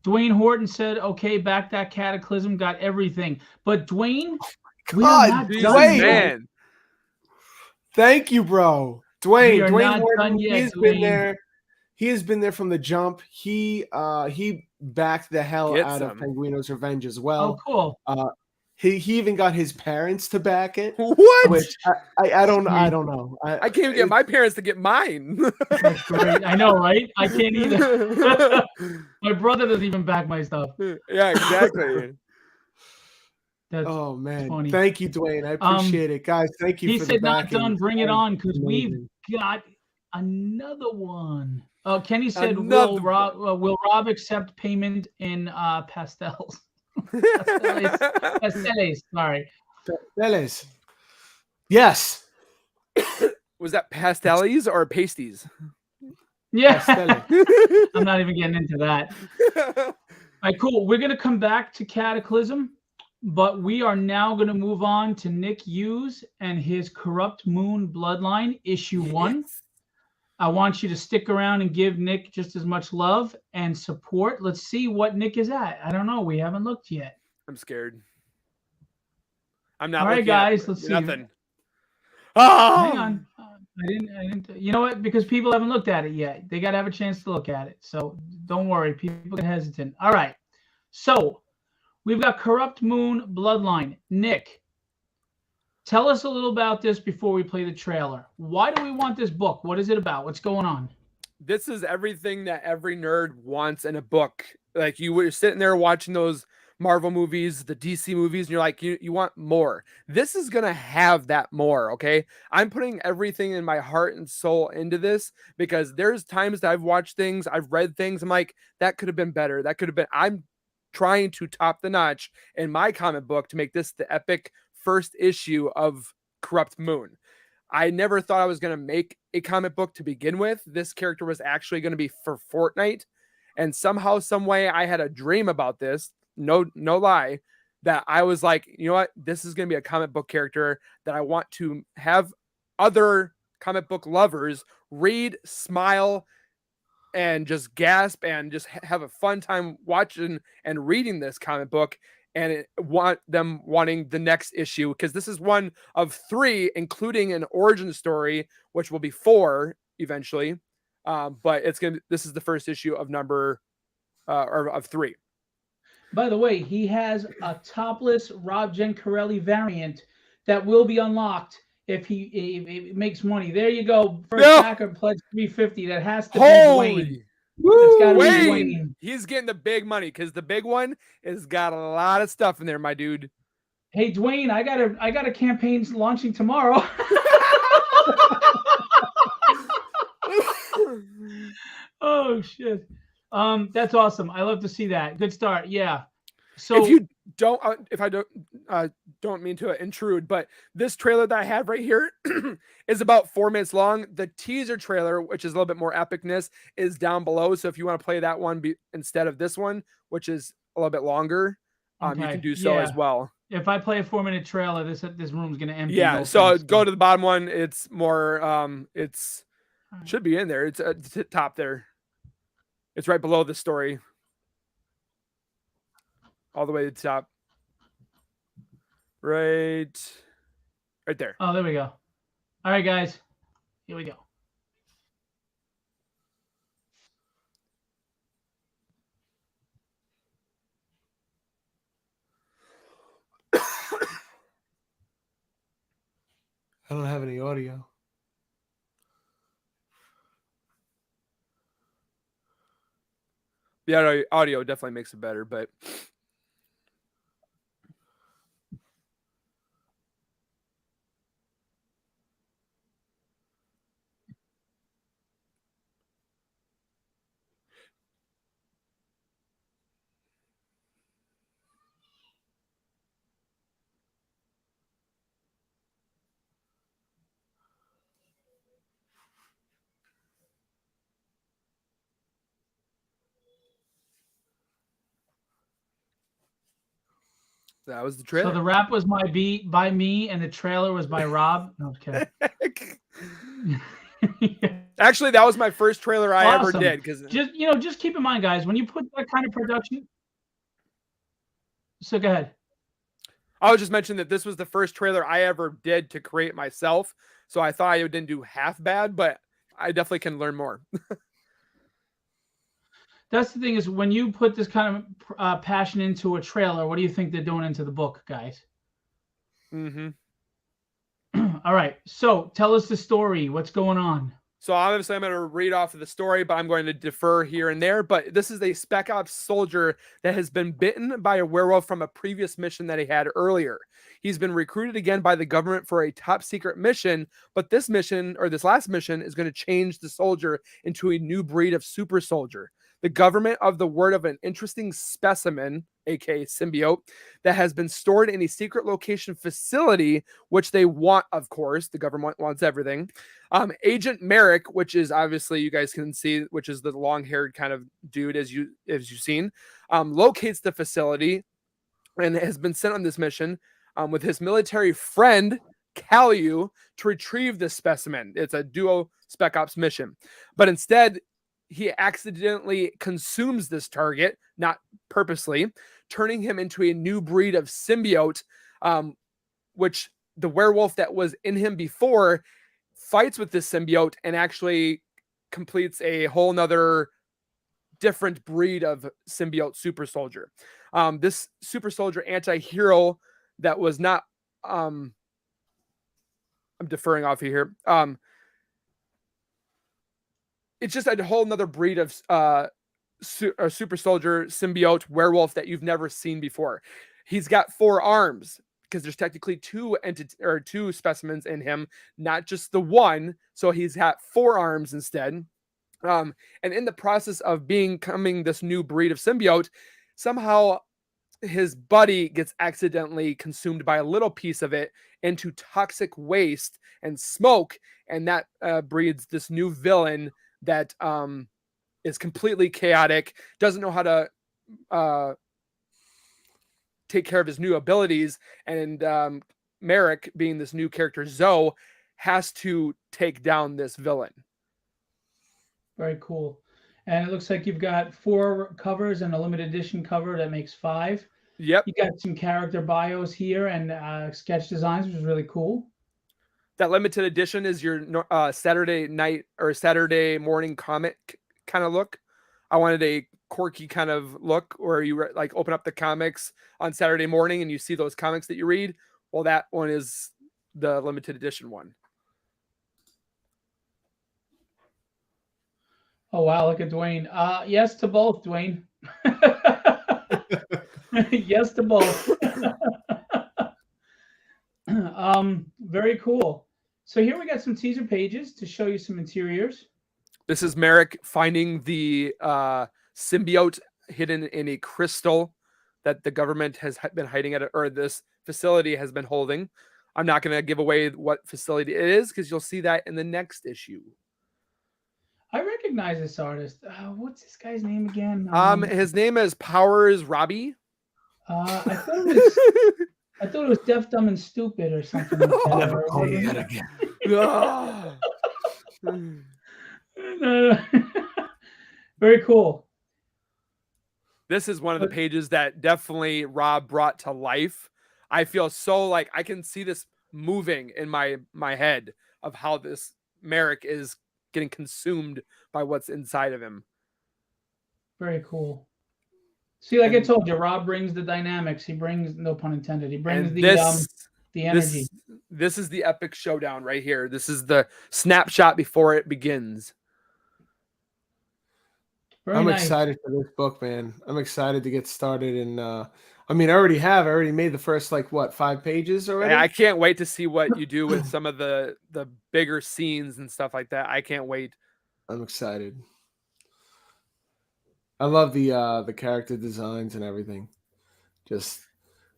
Dwayne Horton said, okay, back that Cataclysm, got everything. But Dwayne, we are not done yet. Thank you, bro. Dwayne Horton, he has been there. He has been there from the jump. He backed the hell out of Penguino's Revenge as well. Oh, cool. He even got his parents to back it. What? Which I don't know. I can't even get my parents to get mine. That's great. I know, right? I can't either. My brother doesn't even back my stuff. Yeah, exactly. That's man. funny. Thank you, Dwayne. I appreciate it. Guys, thank you he for said the backing. not done. Bring it on because we've got Another one. Kenny said, Another will Rob accept payment in pastels? Pasteles, sorry. Pasteles. Yes. Was that pasteles or pasties? Yeah. Pasteles. I'm not even getting into that. All right, cool. We're going to come back to Cataclysm, but we are now going to move on to Nick Hughes and his Corrupt Moon Bloodline, issue 1. I want you to stick around and give Nick just as much love and support. Let's see what Nick is at. I don't know. We haven't looked yet. I'm scared. I'm not. All right, guys. Let's see. Nothing. Oh! Hang on. I didn't. You know what? Because people haven't looked at it yet. They got to have a chance to look at it. So don't worry. People get hesitant. All right. So we've got Corrupt Moon Bloodline. Nick, tell us a little about this before we play the trailer. Why do we want this book? What is it about? What's going on? This is everything that every nerd wants in a book. Like you were sitting there watching those Marvel movies, the DC movies, and you're like, you want more. This is going to have that more, okay? I'm putting everything in my heart and soul into this because there's times that I've watched things, I've read things, I'm like, that could have been better. That could have been, I'm trying to top the notch in my comic book to make this the epic first issue of Corrupt Moon. I never thought I was going to make a comic book to begin with. This character was actually going to be for Fortnite. And somehow, some way, I had a dream about this. No lie, that I was like, you know what? This is going to be a comic book character that I want to have other comic book lovers read, smile, and just gasp and just have a fun time watching and reading this comic book. And wanting the next issue, because this is one of 3, including an origin story, which will be 4 eventually. But this is the first issue of of 3. By the way, he has a topless Rob Gencarelli variant that will be unlocked if he makes money. There you go. First backer pledge $350. That has to be Dwayne. It's got to be Dwayne. He's getting the big money because the big one has got a lot of stuff in there, my dude. Hey Dwayne, I got a campaign launching tomorrow. Oh shit. That's awesome. I love to see that. Good start. Yeah. So if I don't mean to intrude, but this trailer that I have right here is about 4 minutes long. The teaser trailer, which is a little bit more epicness, is down below. So if you want to play that one instead of this one, which is a little bit longer, you can do so as well. If I play a 4-minute trailer, this room's gonna empty. Yeah. So go to the bottom one. It's more. Should be in there. It's at the top there. It's right below the story. All the way to the top. Right there. Oh, there we go. All right, guys. Here we go. I don't have any audio. The audio definitely makes it better, but that was the trailer. So the rap was by me, and the trailer was by Rob. No, I'm kidding. Actually, that was my first trailer I ever did. Because just keep in mind, guys, when you put that kind of production. So go ahead. I was just mentioning that this was the first trailer I ever did to create myself. So I thought I didn't do half bad, but I definitely can learn more. That's the thing, is when you put this kind of passion into a trailer, what do you think they're doing into the book, guys? Mm-hmm. All right. So tell us the story. What's going on? So obviously I'm going to read off of the story, but I'm going to defer here and there. But this is a Spec Ops soldier that has been bitten by a werewolf from a previous mission that he had earlier. He's been recruited again by the government for a top secret mission, but this mission, or this last mission, is going to change the soldier into a new breed of super soldier. The government of the word of an interesting specimen, aka symbiote, that has been stored in a secret location facility, which they want, of course, the government wants everything. Agent Merrick, which is obviously you guys can see, which is the long-haired kind of dude as you've seen, locates the facility and has been sent on this mission with his military friend Calliu to retrieve this specimen. It's a duo Spec Ops mission, but instead he accidentally consumes this target, not purposely, turning him into a new breed of symbiote, which the werewolf that was in him before fights with this symbiote and actually completes a whole nother different breed of symbiote super soldier. This super soldier anti-hero that was not, I'm deferring off here. It's just a whole nother breed of super soldier symbiote werewolf that you've never seen before. He's got 4 arms because there's technically 2 specimens in him, not just the one. So he's got 4 arms instead. And in the process of becoming this new breed of symbiote, somehow his buddy gets accidentally consumed by a little piece of it into toxic waste and smoke, and that breeds this new villain that is completely chaotic, doesn't know how to take care of his new abilities, and Merrick, being this new character Zoe, has to take down this villain. Very cool. And it looks like you've got 4 covers and a limited edition cover that makes 5. Yep. You got some character bios here and sketch designs, which is really cool. That limited edition is your Saturday night or Saturday morning comic kind of look. I wanted a quirky kind of look where you like open up the comics on Saturday morning and you see those comics that you read. Well, that one is the limited edition one. Oh, wow. Look at Dwayne. Yes to both, Dwayne. Yes to both. Very cool. So here we got some teaser pages to show you some interiors. This is Merrick finding the symbiote hidden in a crystal that the government has been hiding at, or this facility has been holding. I'm not going to give away what facility it is because you'll see that in the next issue. I recognize this artist. What's this guy's name again? His name is Powers Robbie. I thought it was Deaf, Dumb, and Stupid or something like that. Never call you that again. No. Very cool. This is one of the pages that definitely Rob brought to life. I feel so like I can see this moving in my head of how this Merrick is getting consumed by what's inside of him. Very cool. See, like I told you, Rob brings the dynamics. He brings, no pun intended, he brings the energy. This is the epic showdown right here. This is the snapshot before it begins. I'm excited for this book, man. I'm excited to get started. And I mean, I already made the first, 5 pages already? I can't wait to see what you do with some of the bigger scenes and stuff like that. I can't wait. I'm excited. I love the character designs and everything. Just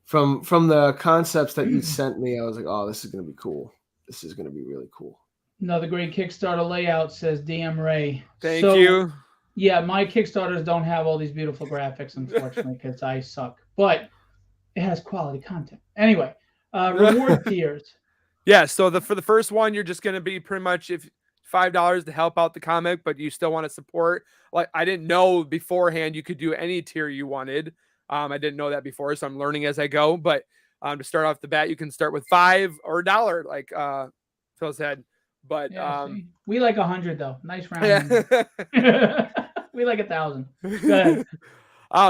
from the concepts that you sent me, I was like, oh, this is going to be cool. This is going to be really cool. Another great Kickstarter layout, says DM Ray. Thank you. Yeah, my Kickstarters don't have all these beautiful graphics, unfortunately, because I suck. But it has quality content. Anyway, reward tiers. Yeah, so for the first one, you're just going to be pretty much $5 to help out the comic, but you still want to support. Like, I didn't know beforehand you could do any tier you wanted. I didn't know that before, so I'm learning as I go. But to start off the bat, you can start with $5 or $1, like Phil said. But yeah, we like 100 though. Nice round. Yeah. We like 1,000. Go ahead.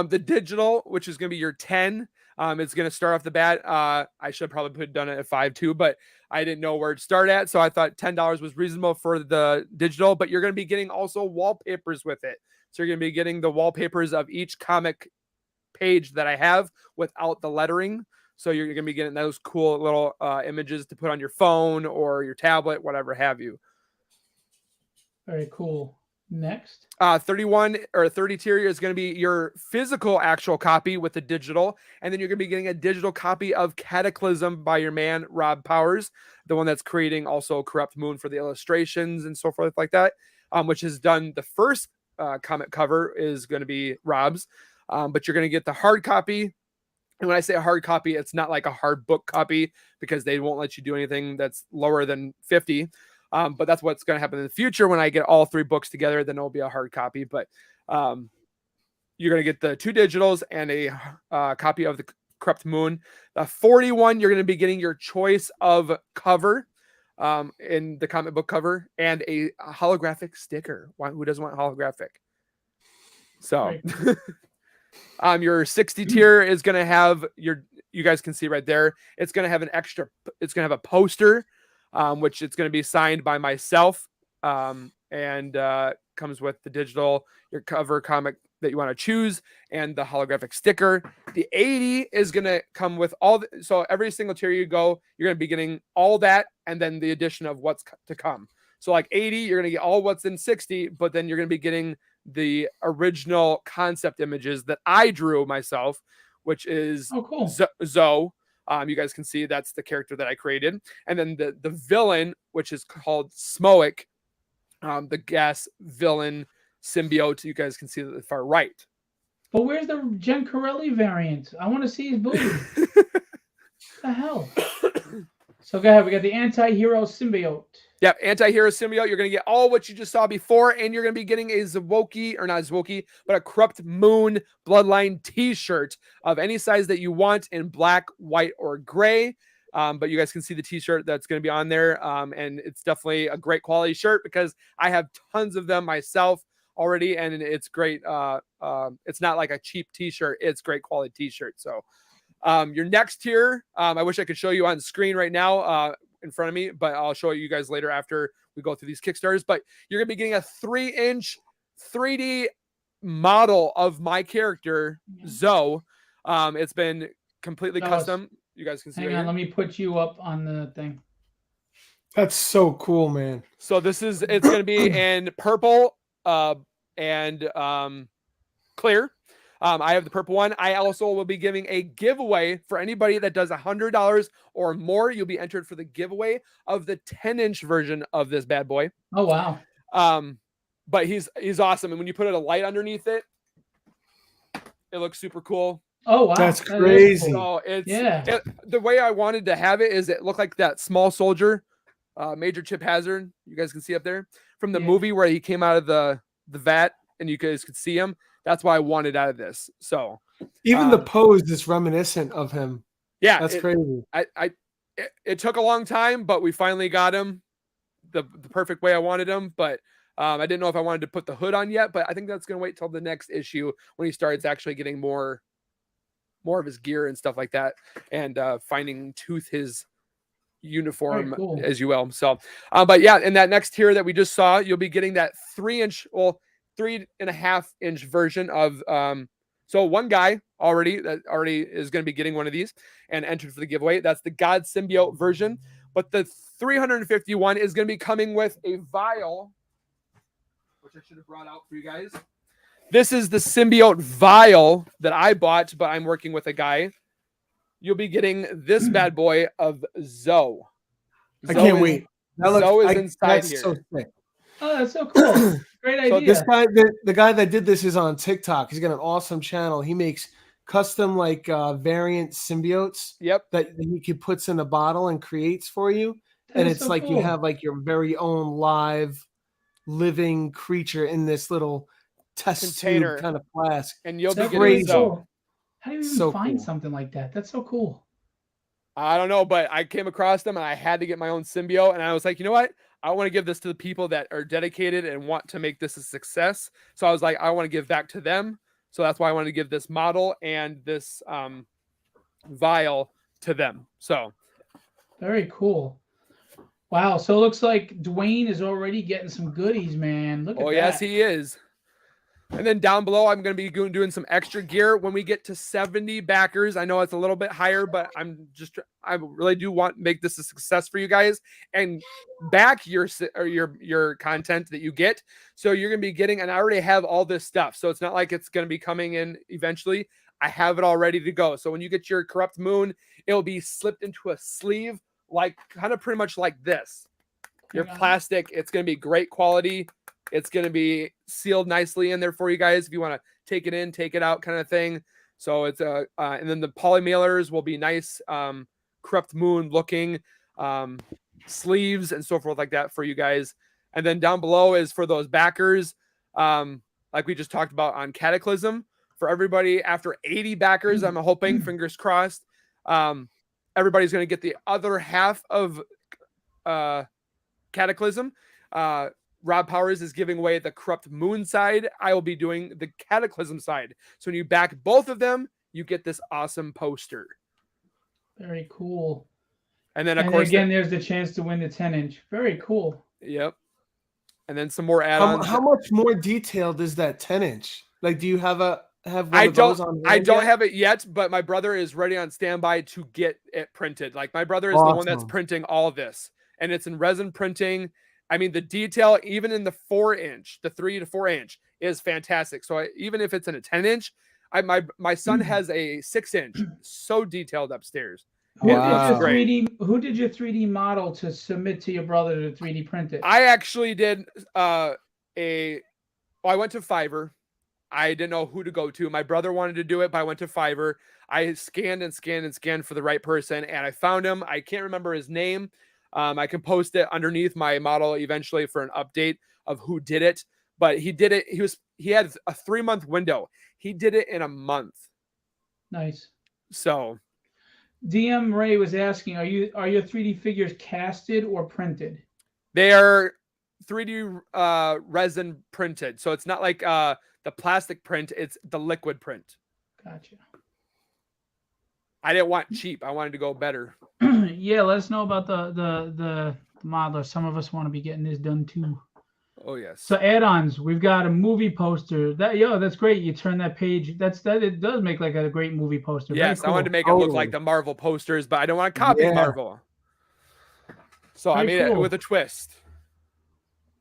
The digital, which is going to be your 10, it's going to start off the bat. I should probably done it at 5 too, but I didn't know where to start at. So I thought $10 was reasonable for the digital, but you're going to be getting also wallpapers with it. So you're going to be getting the wallpapers of each comic page that I have without the lettering. So you're going to be getting those cool little images to put on your phone or your tablet, whatever have you. Very cool. Next. 31 or 30 tier is going to be your physical actual copy with the digital. And then you're going to be getting a digital copy of Cataclysm by your man, Rob Powers, the one that's creating also Corrupt Moon for the illustrations and so forth like that, which has done the first comic cover is going to be Rob's. But you're going to get the hard copy. And when I say a hard copy, it's not like a hard book copy because they won't let you do anything that's lower than 50. But that's what's going to happen in the future when I get all 3 books together. Then it'll be a hard copy. But you're going to get the 2 digitals and a copy of the Corrupt Moon. 41, you're going to be getting your choice of cover in the comic book cover and a holographic sticker. Who doesn't want holographic? So your 60 tier is going to have you guys can see right there. It's going to have it's going to have a poster, which it's going to be signed by myself, and comes with the digital, your cover comic that you want to choose, and the holographic sticker. The 80 is going to come with so every single tier you go, you're going to be getting all that, and then the addition of what's to come. So like 80, you're going to get all what's in 60, but then you're going to be getting the original concept images that I drew myself, which is Zoe. You guys can see that's the character that I created. And then the villain, which is called Smoic, the gas villain symbiote. You guys can see at the far right. But where's the Jen Corelli variant? I want to see his booty. What the hell? So go ahead. We got the anti-hero symbiote. Yep, anti-hero symbiote. You're going to get all what you just saw before, and you're going to be getting a Zwoki, or not Zwoki, but a Corrupt Moon Bloodline t-shirt of any size that you want in black, white, or gray. But you guys can see the t-shirt that's going to be on there, and it's definitely a great quality shirt because I have tons of them myself already, and it's great. It's not like a cheap t-shirt. It's great quality t-shirt. So your next tier, I wish I could show you on screen right now, in front of me, but I'll show you guys later after we go through these Kickstarters. But you're going to be getting a 3-inch 3D model of my character, Zoe. It's been completely custom. You guys can see. Hang on, let me put you up on the thing. That's so cool, man. So it's going to be in purple and clear. I have the purple one. I also will be giving a giveaway for anybody that does $100 or more. You'll be entered for the giveaway of the 10-inch version of this bad boy. Oh, wow. But he's awesome. And when you put a light underneath it, it looks super cool. Oh, wow. That's crazy. So the way I wanted to have it is it looked like that small soldier, Major Chip Hazard. You guys can see up there from the movie where he came out of the vat and you guys could see him. That's why I wanted out of this. So even the pose is reminiscent of him. Yeah, that's crazy. It took a long time, but we finally got him the perfect way I wanted him. But I didn't know if I wanted to put the hood on yet. But I think that's going to wait till the next issue when he starts actually getting more of his gear and stuff like that, and finding Tooth his uniform, as you will. So, but yeah, in that next tier that we just saw, you'll be getting that 3.5-inch version of so one guy already is going to be getting one of these and entered for the giveaway. That's the God Symbiote version, but the 351 is going to be coming with a vial, which I should have brought out for you guys. This is the symbiote vial that I bought, but I'm working with a guy. You'll be getting this bad boy of Zoe. I can't wait. Zoe is inside here. So sick. Oh, that's so cool. Great idea. So this guy, the guy that did this is on TikTok. He's got an awesome channel. He makes custom variant symbiotes. Yep. That he could puts in a bottle and creates for you. And it's so like cool. You have like your very own live living creature in this little test container kind of flask. And you'll be crazy. Cool. How do you even find something like that? That's so cool. I don't know, but I came across them and I had to get my own symbiote. And I was like, you know what? I want to give this to the people that are dedicated and want to make this a success. So I was like, I want to give back to them. So that's why I wanted to give this model and this vial to them. So very cool. Wow. So it looks like Dwayne is already getting some goodies, man. Look at Oh, that. yes, he is. And then down below, I'm going to be doing some extra gear when we get to 70 backers. I know it's a little bit higher, but I really do want to make this a success for you guys and back your content that you get. So you're going to be getting, and I already have all this stuff. So it's not like it's going to be coming in eventually. I have it all ready to go. So when you get your Corrupt Moon, it'll be slipped into a sleeve, like kind of pretty much like this. Your plastic, it's going to be great quality. It's going to be sealed nicely in there for you guys if you want to take it in, take it out kind of thing. So it's and then the poly mailers will be nice, Corrupt Moon looking sleeves and so forth like that for you guys. And then down below is for those backers, like we just talked about on Cataclysm. For everybody after 80 backers, I'm hoping, fingers crossed, everybody's going to get the other half of Cataclysm. Rob Powers is giving away the Corrupt Moon side. I will be doing the Cataclysm side. So when you back both of them, you get this awesome poster. Very cool. And then, of course, again, there's the chance to win the 10-inch. Very cool. Yep. And then some more add-ons. How much more detailed is that 10-inch? Like, do you have one I of those on? I don't have it yet, but my brother is ready on standby to get it printed. Like, my brother is the one that's printing all of this, and it's in resin printing. I mean, the detail, even in the 4-inch, the 3 to 4-inch, is fantastic. So even if it's in a 10-inch, my son has a 6-inch, so detailed upstairs. Wow. Who did your 3D model to submit to your brother to 3D print it? I actually did I went to Fiverr. I didn't know who to go to. My brother wanted to do it, but I went to Fiverr. I scanned and scanned and scanned for the right person, and I found him. I can't remember his name. I can post it underneath my model eventually for an update of who did it, but he did it. He had a 3-month window. He did it in a month. Nice. So DM Ray was asking, are your 3D figures casted or printed? They are 3D resin printed. So it's not like the plastic print, it's the liquid print. Gotcha. I didn't want cheap. I wanted to go better. Yeah, let us know about the modeler. Some of us want to be getting this done too. Oh yes. So add-ons, we've got a movie poster. That's great. You turn that page. It does make like a great movie poster. Yes, cool. I wanted to make it look like the Marvel posters, but I don't want to copy Marvel. So I made it with a twist.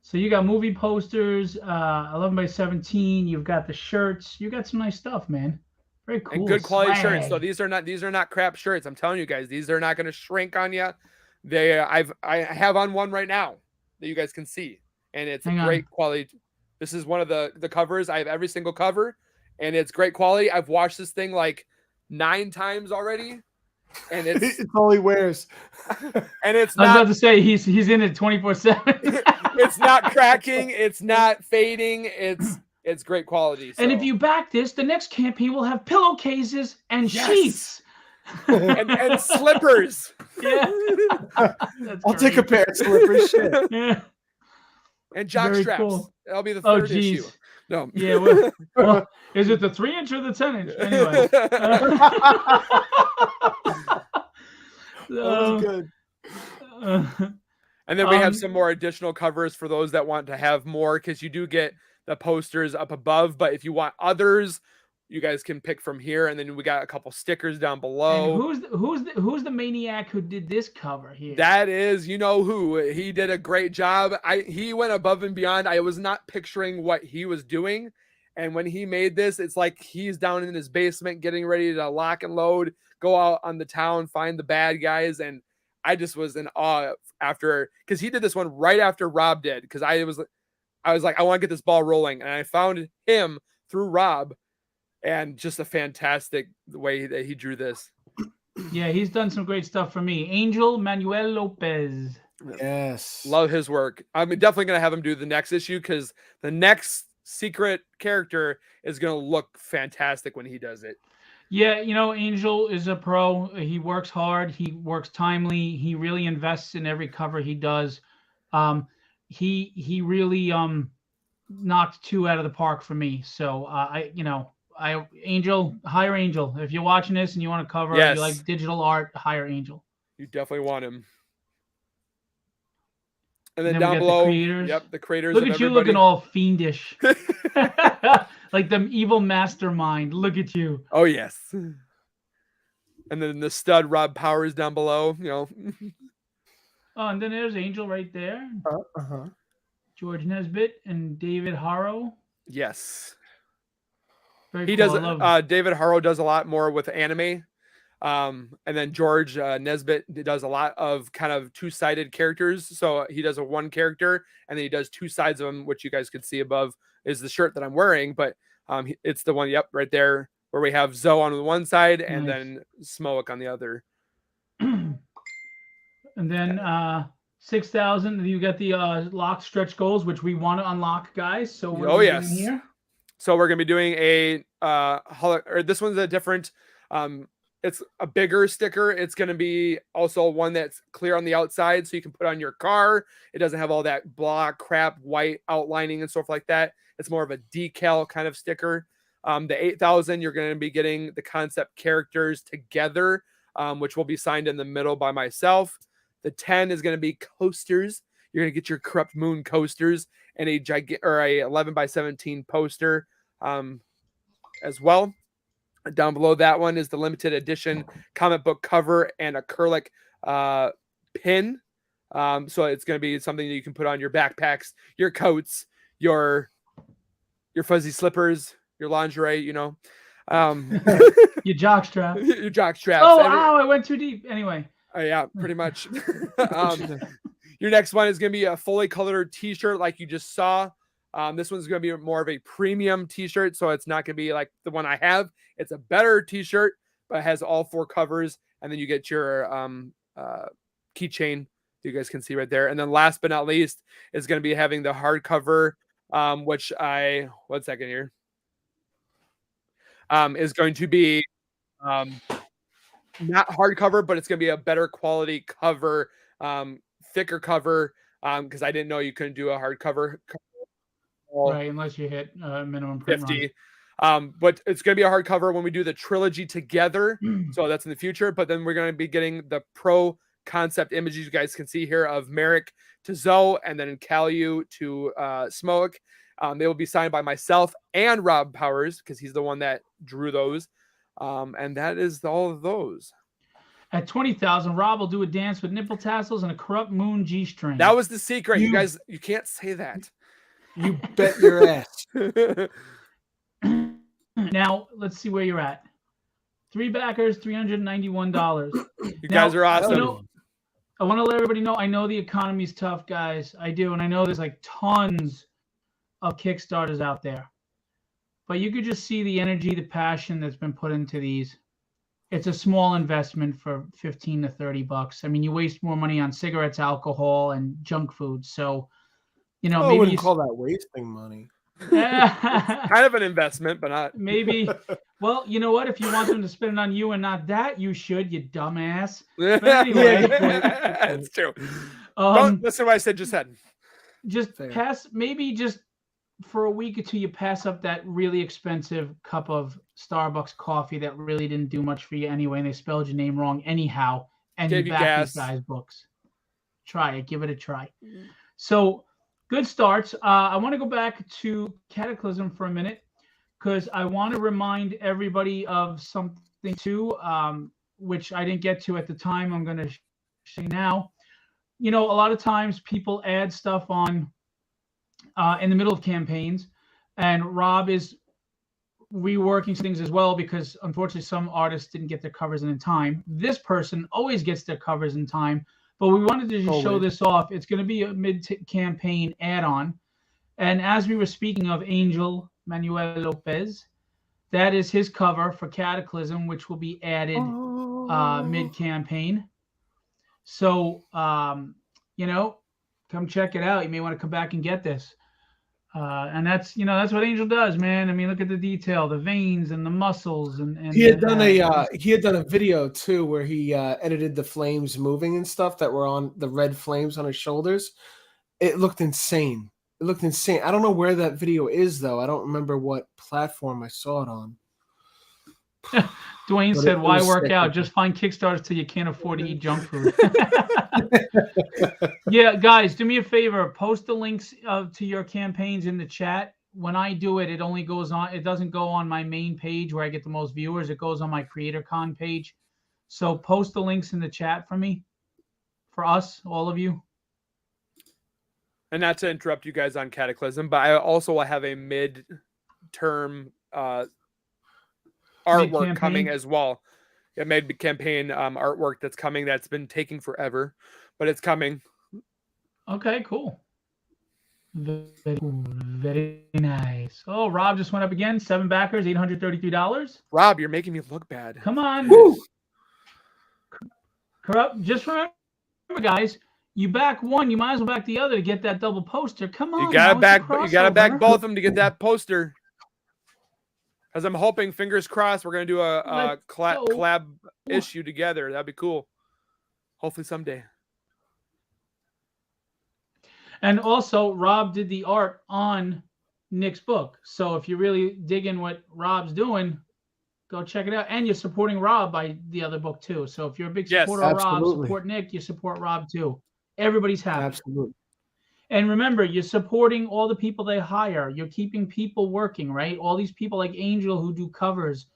So you got movie posters, 11 by 17. You've got the shirts. You got some nice stuff, man. Very cool. And good quality shirts. So these are not crap shirts. I'm telling you guys, these are not going to shrink on you. I have on one right now that you guys can see, and it's great quality. This is one of the covers. I have every single cover, and it's great quality. I've watched this thing like 9 times already, and it's all he wears. And it's not. I was about to say he's in it 24/7. It's not cracking. It's not fading. It's great quality. So. And if you back this, the next campaign will have pillowcases and sheets. and slippers. Yeah. I'll take a pair of slippers. Shit. Yeah. And jock straps. Cool. That'll be the 3rd issue. No. Yeah. Well, is it the 3-inch or the 10-inch? Anyway. That was good. And then we have some more additional covers for those that want to have more, because you do get the posters up above, but if you want others, you guys can pick from here. And then we got a couple stickers down below. And who's the maniac who did this cover here? That is, you know who. He did a great job. He went above and beyond. I was not picturing what he was doing, and when he made this, it's like he's down in his basement getting ready to lock and load, go out on the town, find the bad guys, and I just was in awe after, because he did this one right after Rob did, because I was like, I want to get this ball rolling. And I found him through Rob, and just a fantastic way that he drew this. Yeah, he's done some great stuff for me. Angel Manuel Lopez. Yes. Love his work. I'm definitely going to have him do the next issue, because the next secret character is going to look fantastic when he does it. Yeah, Angel is a pro. He works hard. He works timely. He really invests in every cover he does. He really knocked 2 out of the park for me. So Angel, hire Angel. If you're watching this and you want to cover, you like digital art, hire Angel. You definitely want him. And then we down got below, the creators. yep, the creators. Look of at you everybody. looking all fiendish. Like the evil mastermind. Look at you. Oh, yes. And then the stud Rob Powers down below, you know. Oh, and then there's Angel right there. Uh-huh. George Nesbitt and David Harrow. Yes. Very He cool. does. I love David Harrow does a lot more with anime. And then George Nesbitt does a lot of kind of two-sided characters. So he does a one character, and then he does two sides of them, which you guys could see above is the shirt that I'm wearing. But it's the one, yep, right there, where we have Zoe on the one side and Nice. then Smoak on the other. And then 6,000. You got the lock stretch goals, which we want to unlock, guys. So what are we doing here? So we're gonna be doing a this one's a different. It's a bigger sticker. It's going to be also one that's clear on the outside so you can put on your car. It doesn't have all that blah crap white outlining and stuff like that. It's more of a decal kind of sticker. The 8,000, you're going to be getting the concept characters together, which will be signed in the middle by myself. The 10 is going to be coasters. You're going to get your Corrupt Moon coasters and a 11 by 17 poster as well. Down below that one is the limited edition comic book cover and acrylic pin. So it's going to be something that you can put on your backpacks, your coats, your fuzzy slippers, your lingerie, you know. Your jock strap. Your jock straps. Oh, ow, I went too deep. Anyway. Yeah, pretty much. Your next one is going to be a fully colored t-shirt like you just saw. This one's going to be more of a premium t-shirt, so it's not going to be like the one I have. It's a better t-shirt, but it has all 4 covers, and then you get your keychain you guys can see right there. And then last but not least is going to be having the hardcover, which one second here, is going to be not hardcover, but it's going to be a better quality cover, thicker cover, because I didn't know you couldn't do a hardcover. Right, unless you hit minimum print 50. run. But it's going to be a hardcover when we do the trilogy together. So that's in the future. But then we're going to be getting the pro concept images you guys can see here of Merrick to Zoe and then Caillou to Smoke. They will be signed by myself and Rob Powers because he's the one that drew those. And that is all of those. At 20,000, Rob will do a dance with nipple tassels and a Corrupt Moon G-string. That was the secret. You guys, you can't say that. You bet your ass. Now, let's see where you're at. 3 backers, $391. You guys are awesome. You know, I want to let everybody know, I know the economy's tough, guys. I do. And I know there's like tons of Kickstarters out there. But you could just see the energy, the passion that's been put into these. It's a small investment for 15 to 30 bucks. I mean, you waste more money on cigarettes, alcohol, and junk food. So, you know, I wouldn't call that wasting money. Kind of an investment, but not. Maybe. Well, you know what? If you want them to spend it on you and not that, you should, you dumbass. But anyway, that's true. Don't listen to what I said just then. Just pass, maybe just for a week or two, you pass up that really expensive cup of Starbucks coffee that really didn't do much for you anyway, and they spelled your name wrong anyhow, and you back these guys' books. Try it. Give it a try. So, good starts. I want to go back to Cataclysm for a minute because I want to remind everybody of something too, which I didn't get to at the time. I'm going to say now. You know, a lot of times people add stuff on in the middle of campaigns, and Rob is reworking things as well because unfortunately some artists didn't get their covers in time. This person always gets their covers in time. But we wanted to just show this off. It's going to be a mid-campaign add-on. And as we were speaking of Angel Manuel Lopez, that is his cover for Cataclysm, which will be added mid-campaign. So, you know, come check it out. You may want to come back and get this. And that's, you know, that's what Angel does, man. I mean, look at the detail, the veins and the muscles, and he had done a video too where he edited the flames moving and stuff that were on the red flames on his shoulders. It looked insane. It looked insane. I don't know where that video is though. I don't remember what platform I saw it on. Dwayne But said, it "Why was work sick. out? Just find Kickstarters till you can't afford to eat junk food." Yeah, guys, do me a favor. Post the links to your campaigns in the chat. When I do it, it only goes on. It doesn't go on my main page where I get the most viewers. It goes on my CreatorCon page. So post the links in the chat for me, for us, all of you. And not to interrupt you guys on Cataclysm, but I also will have a mid-term artwork Mid-campaign? coming as well. Yeah, mid-campaign artwork that's coming. That's been taking forever, but it's coming. Okay, cool. Very cool. Very nice. Oh, Rob just went up again. 7 backers, $833. Rob, you're making me look bad. Come on. Woo! Corrupt. Just remember, guys, you back one, you might as well back the other to get that double poster. Come on. You gotta back crossover. both of them to get that poster. As I'm hoping, fingers crossed, we're gonna do a collab issue together. That'd be cool. Hopefully someday. And also, Rob did the art on Nick's book. So if you really dig in what Rob's doing, go check it out. And you're supporting Rob by the other book too. So if you're a big supporter of Rob, support Nick, you support Rob too. Everybody's happy. Absolutely. And remember, you're supporting all the people they hire. You're keeping people working, right? All these people like Angel who do covers,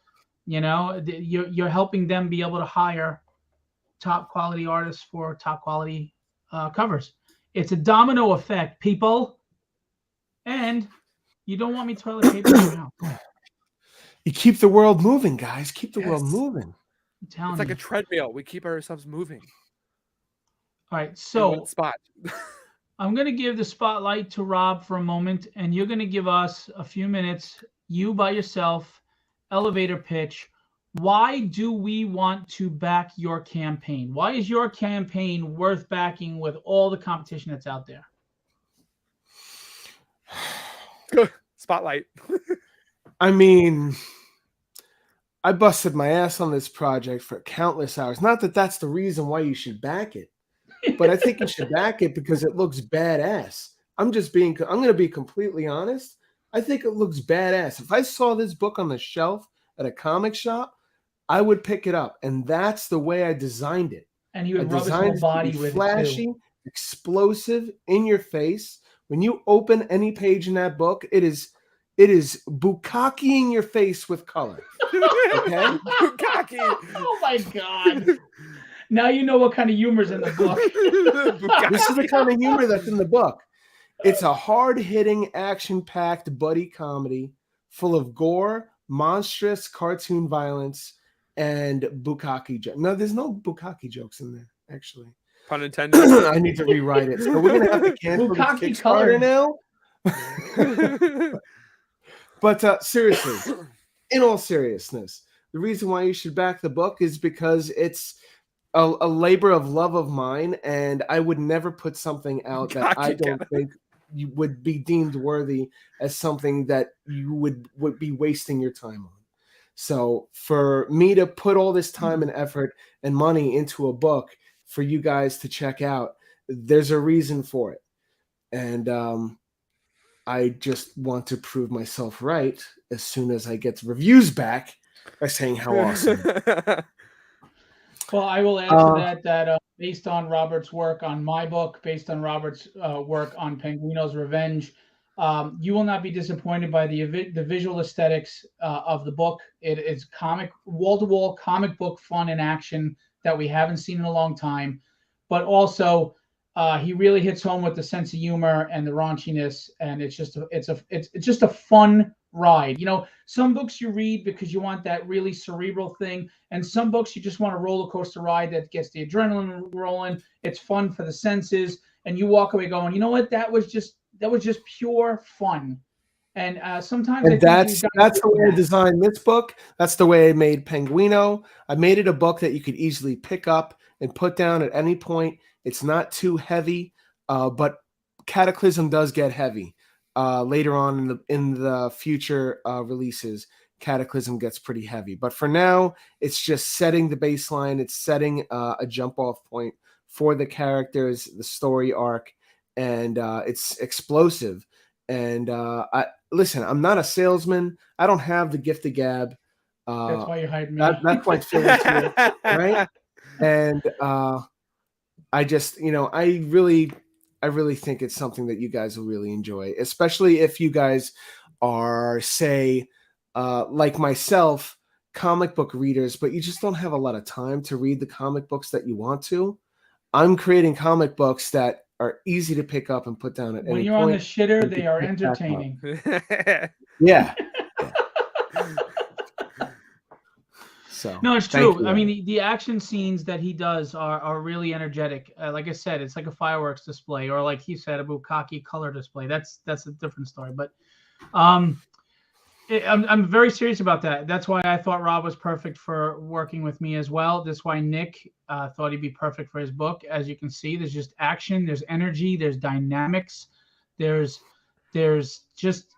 you know, you're helping them be able to hire top quality artists for top quality covers. It's a domino effect, people. And you don't want me toilet paper now. You keep the world moving, guys. Keep the world moving. It's like a treadmill. We keep ourselves moving. All right, so spot. I'm going to give the spotlight to Rob for a moment, and you're going to give us a few minutes, you by yourself, elevator pitch. Why do we want to back your campaign? Why is your campaign worth backing with all the competition that's out there? Spotlight. I mean, I busted my ass on this project for countless hours. Not that that's the reason why you should back it, but I think you should back it because it looks badass. I'm going to be completely honest. I think it looks badass. If I saw this book on the shelf at a comic shop, I would pick it up. And that's the way I designed it. And you would rub his whole body with flashy, it too. Explosive, in your face. When you open any page in that book, it is bukkake-ing your face with color. Okay? Bukkake. Oh my God. Now you know what kind of humor's in the book. This is the kind of humor that's in the book. It's a hard-hitting, action-packed buddy comedy full of gore, monstrous cartoon violence, and bukkake jokes. No, there's no bukkake jokes in there, actually. Pun intended. I need to rewrite it. So we're going to have to cancel this Kickstarter now. But seriously, in all seriousness, the reason why you should back the book is because it's a labor of love of mine, and I would never put something out that I don't think you would be deemed worthy as something that you would be wasting your time on. So for me to put all this time and effort and money into a book for you guys to check out, there's a reason for it. And I just want to prove myself right as soon as I get reviews back by saying how awesome. Well, I will add to that based on Robert's work on my book, based on Robert's work on Penguino's Revenge, you will not be disappointed by the visual aesthetics of the book. It is wall-to-wall comic book fun and action that we haven't seen in a long time, but also he really hits home with the sense of humor and the raunchiness, and it's just a fun ride. You know, some books you read because you want that really cerebral thing, and some books you just want a roller coaster ride that gets the adrenaline rolling. It's fun for the senses, and you walk away going, you know what, that was just pure fun. And sometimes that's the way I designed this book. That's the way I made Penguino. I made it a book that you could easily pick up and put down at any point. It's not too heavy, but Cataclysm does get heavy. Later on in the future releases, Cataclysm gets pretty heavy. But for now, it's just setting the baseline. It's setting a jump-off point for the characters, the story arc, and it's explosive. And listen, I'm not a salesman. I don't have the gift of gab. That's why you're hiding me. That's my feeling to it, right? And I just, I really think it's something that you guys will really enjoy, especially if you guys are, say, like myself, comic book readers, but you just don't have a lot of time to read the comic books that you want to. I'm creating comic books that are easy to pick up and put down at When any you're on the point. shitter, they are entertaining. Yeah. So No, it's thank true. you. I mean, the action scenes that he does are really energetic. Like I said, it's like a fireworks display, or like he said, a bukkake color display. That's a different story. But I'm very serious about that. That's why I thought Rob was perfect for working with me as well. That's why Nick thought he'd be perfect for his book. As you can see, there's just action, there's energy, there's dynamics, there's just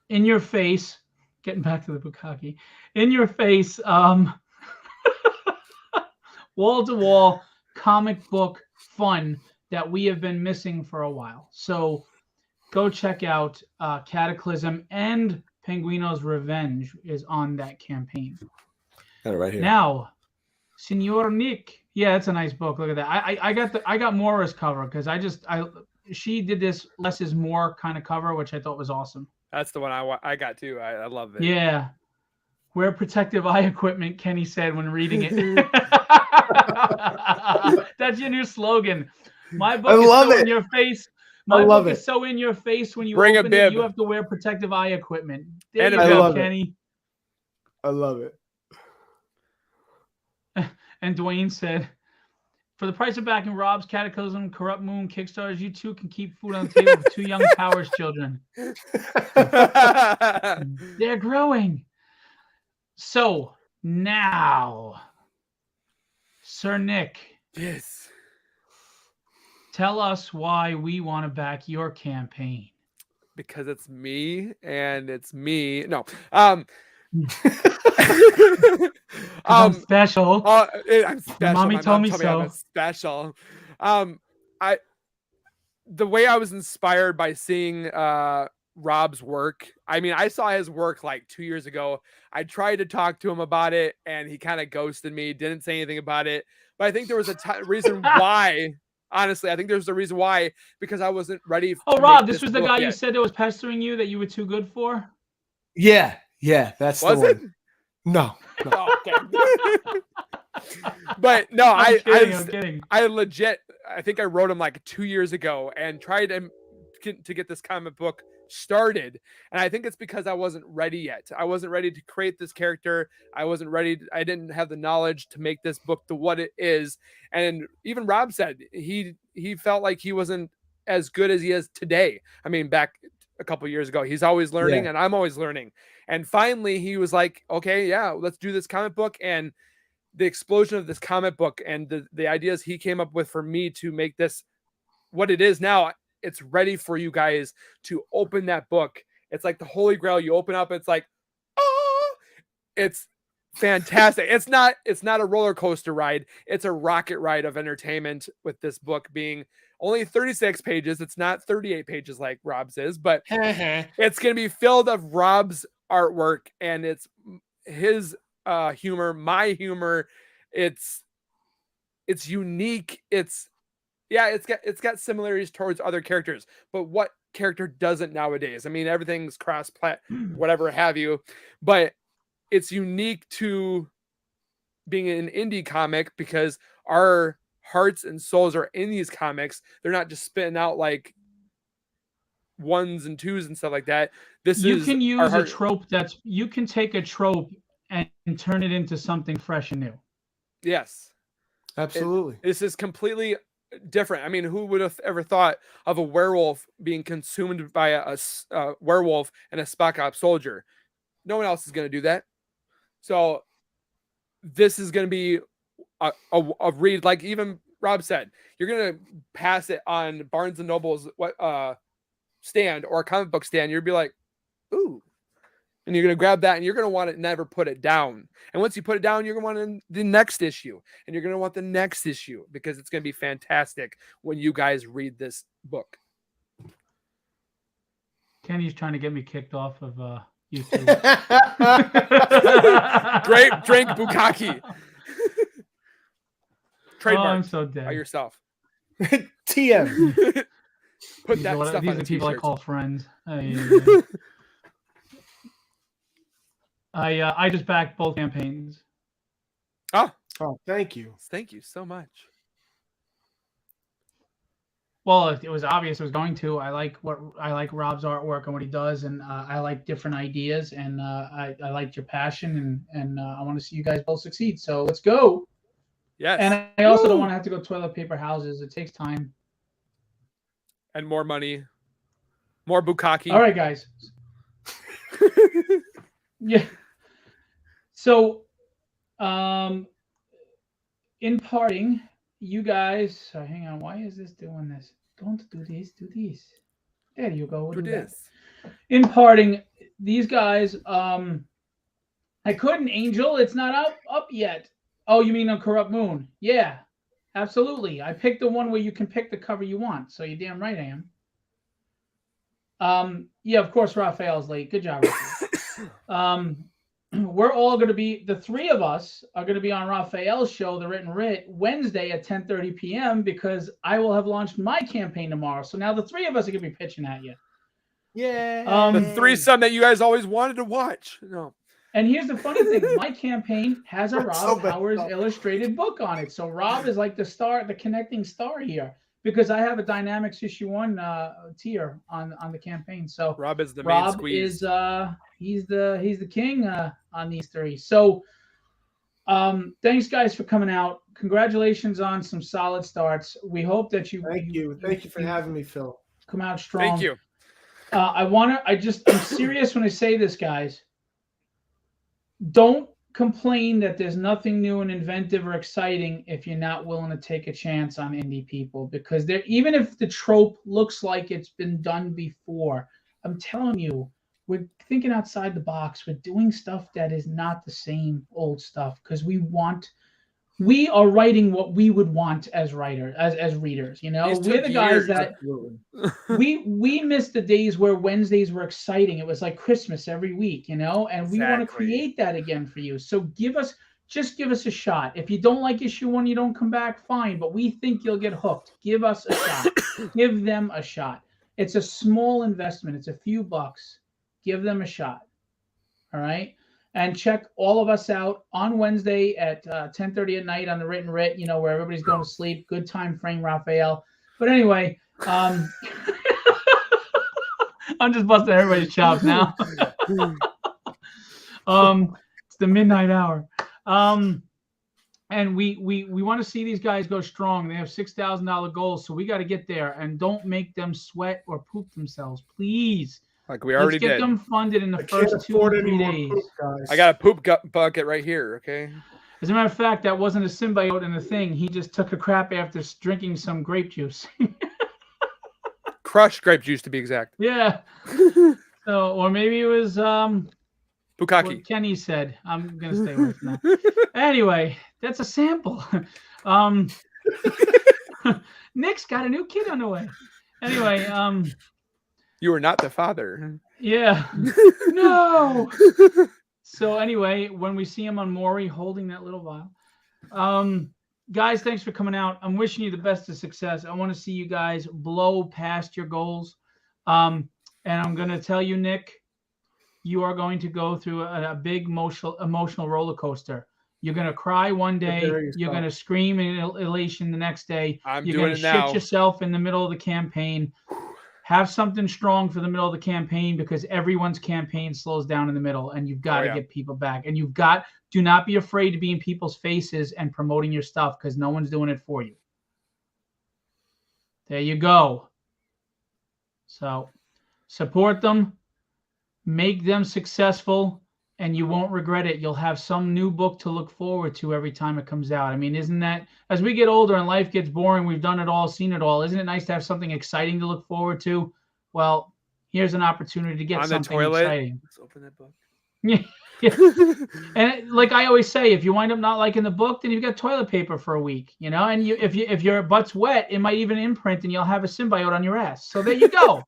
in your face. Getting back to the bukkake, in your face, wall to wall comic book fun that we have been missing for a while. So go check out Cataclysm and Penguino's Revenge is on that campaign. Got it right here. Now, Senor Nick, yeah, it's a nice book. Look at that. I got Moira's cover because she did this less is more kind of cover, which I thought was awesome. That's the one I got too. I love it. Yeah. Wear protective eye equipment, Kenny said when reading it. That's your new slogan. My book is so in your face. My book is so in your face when you open it, you have to wear protective eye equipment. There you go, Kenny. I love it. And Dwayne said, for the price of backing Rob's Cataclysm, Corrupt Moon, Kickstarters, you two can keep food on the table for two young Powers children. They're growing. So now, Sir Nick. Yes. Tell us why we want to back your campaign. Because it's me and it's me. No. I'm special. I'm special. Mommy told me so. I'm special. The way I was inspired by seeing Rob's work. I mean, I saw his work like 2 years ago. I tried to talk to him about it, and he kind of ghosted me. Didn't say anything about it. But I think there was a reason why. Honestly, I think there's a reason why, because I wasn't ready. Oh, Rob, this was the guy you said that was pestering you that you were too good for? Yeah, that's the one. Was it? No. Oh, okay. But no, I'm kidding. I legit, I think I wrote him like 2 years ago and tried to get this comic book started. And I think it's because I wasn't ready yet. I wasn't ready to create this character. I wasn't ready. I didn't have the knowledge to make this book to what it is. And even Rob said he felt like he wasn't as good as he is today. I mean, back a couple years ago, he's always learning and I'm always learning. And finally he was like, okay, yeah, let's do this comic book. And the explosion of this comic book and the ideas he came up with for me to make this what it is now, it's ready for you guys to open that book. It's like the Holy Grail. You open up, it's like, oh, it's fantastic. It's not a roller coaster ride. It's a rocket ride of entertainment, with this book being only 36 pages. It's not 38 pages like Rob's is, but it's going to be filled of Rob's artwork, and it's his humor, my humor. It's unique. It's got similarities towards other characters, but what character doesn't nowadays? I mean, everything's cross-plat, whatever have you, but it's unique to being an indie comic because our hearts and souls are in these comics. They're not just spitting out like ones and twos and stuff like that. You can use a trope you can take a trope and turn it into something fresh and new. Yes, absolutely. This is completely different. I mean, who would have ever thought of a werewolf being consumed by a werewolf and a Spec Ops soldier? No one else is going to do that. So this is going to be a read. Like even Rob said, you're going to pass it on Barnes and Noble's stand or a comic book stand. You'll be like, ooh. And you're going to grab that and you're going to want to never put it down. And once you put it down, you're going to want the next issue. And you're going to want the next issue because it's going to be fantastic when you guys read this book. Kenny's trying to get me kicked off of You too. Grape drink bukkake. Oh, Trademark I'm so dead. by yourself. TM. Put These that are, stuff these on are a the people I t-shirt. call friends. I just backed both campaigns. Oh, Thank you. thank you so much. Well, it was obvious I was going to. I like Rob's artwork and what he does, and I like different ideas, and I liked your passion, and I want to see you guys both succeed. So let's go. Yes. And I also don't want to have to go toilet paper houses. It takes time. And more money. More bukkake. All right, guys. Yeah. So, in parting, you guys. Hang on. Why is this doing this? Don't do this. Do this. There you go. We'll do that. In parting, these guys. I couldn't, Angel. It's not up yet. Oh, you mean on Corrupt Moon? Yeah, absolutely. I picked the one where you can pick the cover you want. So you're damn right I am. Yeah, of course, Raphael's late. Good job, Raphael. We're all going to be, the three of us are going to be on Raphael's show, The Written Writ, Wednesday at 10:30 p.m. because I will have launched my campaign tomorrow. So now the three of us are going to be pitching at you. Yeah. The threesome that you guys always wanted to watch. No. And here's the funny thing. My campaign has a That's Rob so Howard illustrated book on it. So Rob is like the star, the connecting star here, because I have a Dynamics issue 1 tier on the campaign. So Rob is the main Rob squeeze. is he's the king on these three. So thanks guys for coming out. Congratulations on some solid starts. We hope that Thank you for having me, Phil. come out strong. Thank you. I'm serious when I say this, guys. Don't complain that there's nothing new and inventive or exciting if you're not willing to take a chance on indie people, because they're, even if the trope looks like it's been done before, I'm telling you, we're thinking outside the box. We're doing stuff that is not the same old stuff because we are writing what we would want as writers, as readers. You know, we're the guys that we miss the days where Wednesdays were exciting. It was like Christmas every week, you know, and we want to create that again for you. So give us a shot. If you don't like issue 1, you don't come back, fine. But we think you'll get hooked. Give us a shot. Give them a shot. It's a small investment. It's a few bucks. Give them a shot. All right. And check all of us out on Wednesday at 10:30 at night on The Written Writ, you know, where everybody's going to sleep. Good time frame, Raphael. But anyway, I'm just busting everybody's chops now. It's the midnight hour. And we want to see these guys go strong. They have $6,000 goals, so we got to get there. And don't make them sweat or poop themselves, please. Like we already Let's get did. them funded in the first 2-3 days. I got a poop bucket right here. Okay. As a matter of fact, that wasn't a symbiote in the thing. He just took a crap after drinking some grape juice. Crushed grape juice, to be exact. Yeah. So, or maybe it was bukkake. what Kenny said. I'm gonna stay away from that. Anyway, that's a sample. Nick's got a new kid on the way. Anyway, You are not the father. yeah. No. So anyway, when we see him on Maury holding that little vial, guys, thanks for coming out. I'm wishing you the best of success. I want to see you guys blow past your goals. And I'm going to tell you, Nick, you are going to go through a big emotional roller coaster. You're going to cry one day. You're going to scream in elation the next day. You're going to shit yourself in the middle of the campaign. Have something strong for the middle of the campaign, because everyone's campaign slows down in the middle, and you've got to get people back. And do not be afraid to be in people's faces and promoting your stuff, because no one's doing it for you. There you go. So support them, make them successful, and you won't regret it. You'll have some new book to look forward to every time it comes out. I mean, isn't that, as we get older and life gets boring, we've done it all, seen it all. Isn't it nice to have something exciting to look forward to? Well, here's an opportunity to get something exciting. Let's open that book. Yeah. And like I always say, if you wind up not liking the book, then you've got toilet paper for a week, you know, and if your butt's wet, it might even imprint and you'll have a symbiote on your ass. So there you go.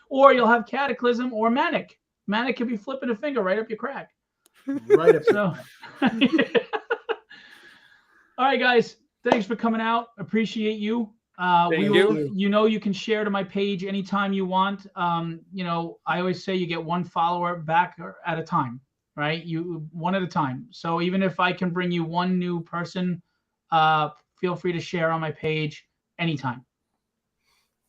or you'll have Cataclysm or Manic. Manic could be flipping a finger right up your crack. Right up. So, all right, guys, thanks for coming out. Appreciate you. Thank you. You know, you can share to my page anytime you want. You know, I always say you get one follower back at a time, right? You one at a time. So even if I can bring you one new person, feel free to share on my page anytime.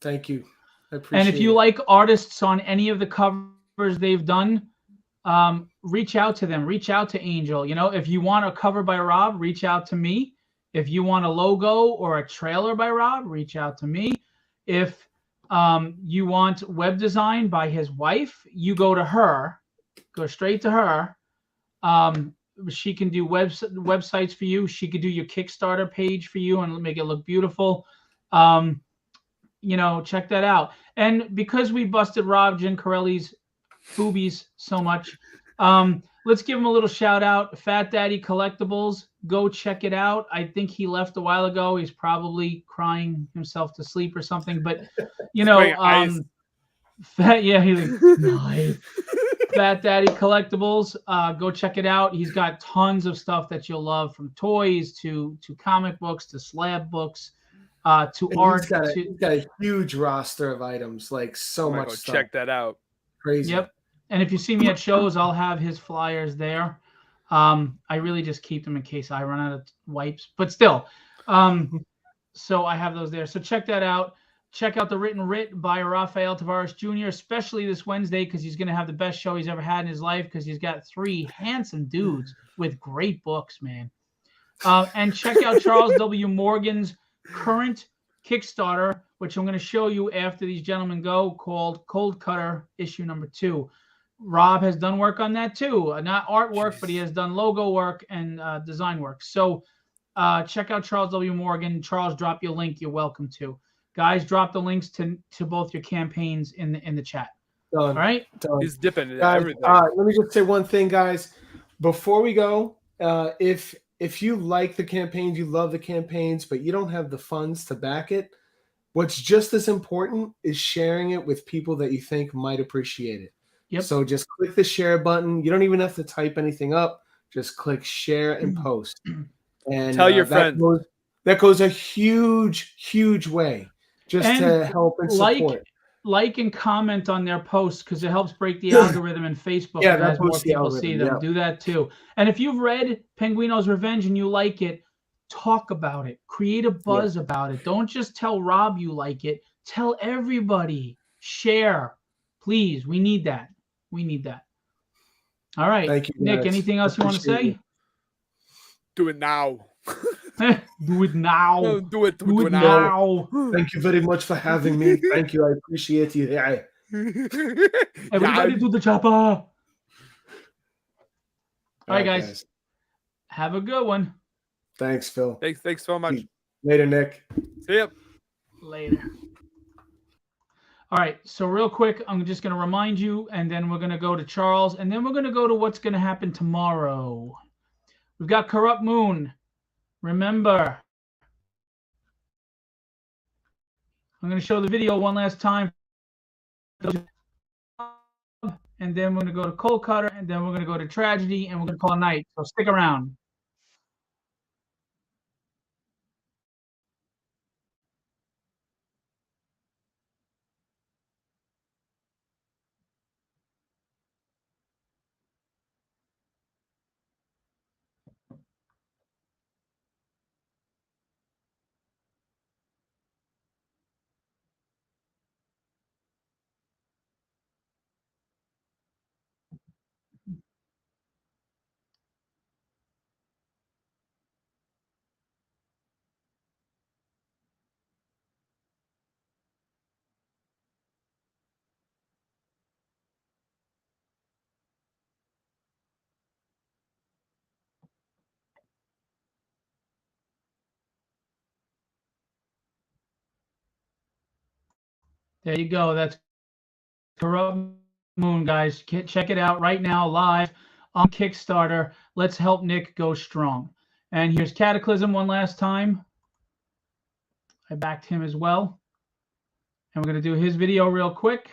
Thank you. I appreciate And if you like artists on any of the covers they've done, reach out to them. Reach out to Angel. You know, if you want a cover by Rob, reach out to me. If you want a logo or a trailer by Rob, reach out to me. If you want web design by his wife, you go to her. Go straight to her. She can do websites for you. She could do your Kickstarter page for you and make it look beautiful. You know, check that out. And because we busted Rob Gincarelli's boobies so much, let's give him a little shout out. Fat Daddy Collectibles. Go check it out. I think he left a while ago. He's probably crying himself to sleep or something. But you know, he's nice. Fat Daddy Collectibles. Go check it out. He's got tons of stuff that you'll love, from toys to comic books to slab books to art. He's got a huge roster of items, like so much stuff. Check that out. Crazy. Yep. And if you see me at shows, I'll have his flyers there. I really just keep them in case I run out of wipes, but still. So I have those there. So check that out. Check out the Written Writ by Rafael Tavares Jr., especially this Wednesday, because he's going to have the best show he's ever had in his life, because he's got 3 handsome dudes with great books, man. And check out Charles W. Morgan's current Kickstarter, which I'm going to show you after these gentlemen go, called Cold Cutter issue number 2. Rob has done work on that too. Not artwork, but he has done logo work and design work. So check out Charles W. Morgan. Charles, drop your link. You're welcome to. Guys, drop the links to both your campaigns in the chat. Done. All right? Done. He's dipping into Guys, everything. let me just say one thing, guys. Before we go, if you like the campaigns, you love the campaigns, but you don't have the funds to back it, what's just as important is sharing it with people that you think might appreciate it. Yep. So just click the share button. You don't even have to type anything up. Just click share and post. And tell your friends. That goes a huge, huge way just to help and support. Like and comment on their posts, because it helps break the algorithm in Facebook. Yeah, and that as more boosts the people algorithm, see them. yeah. Do that too. And if you've read Penguino's Revenge and you like it, talk about it. Create a buzz about it. Don't just tell Rob you like it. Tell everybody. Share. Please. We need that. We need that. All right. Thank you, Nick, guys. anything else you want to say? Do it now. Do it now. No, do it now. Thank you very much for having me. Thank you. I appreciate you. Yeah. Everybody do the chopper. All right, guys. Have a good one. Thanks, Phil. Thanks so much. Later, Nick. See ya. Later. All right, so real quick, I'm just going to remind you, and then we're going to go to Charles, and then we're going to go to what's going to happen tomorrow. We've got Corrupt Moon. Remember, I'm going to show the video one last time. And then we're going to go to Cold Cutter, and then we're going to go to Tragedy, and we're going to call a night. So stick around. There you go. That's Corrupt Moon, guys. Check it out right now, live on Kickstarter. Let's help Nick go strong. And here's Cataclysm one last time. I backed him as well. And we're going to do his video real quick.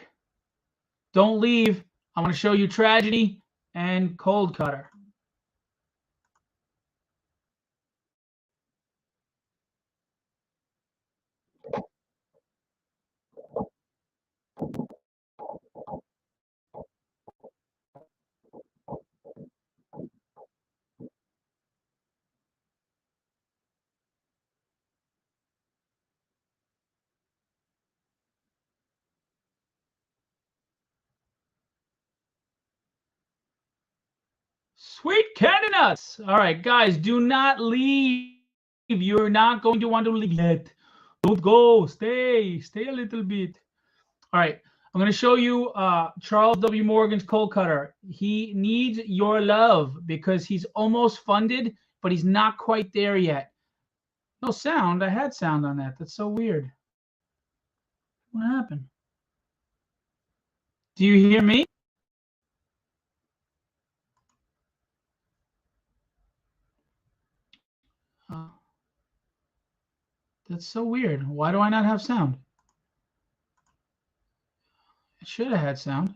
Don't leave. I want to show you Tragedy and Cold Cutter. Sweet candy nuts. All right, guys, do not leave. You're not going to want to leave yet. Don't go. Stay a little bit. All right, I'm going to show you Charles W. Morgan's Cold Cutter. He needs your love because he's almost funded, but he's not quite there yet. No sound. I had sound on that. That's so weird. What happened? Do you hear me? That's so weird. Why do I not have sound? It should have had sound.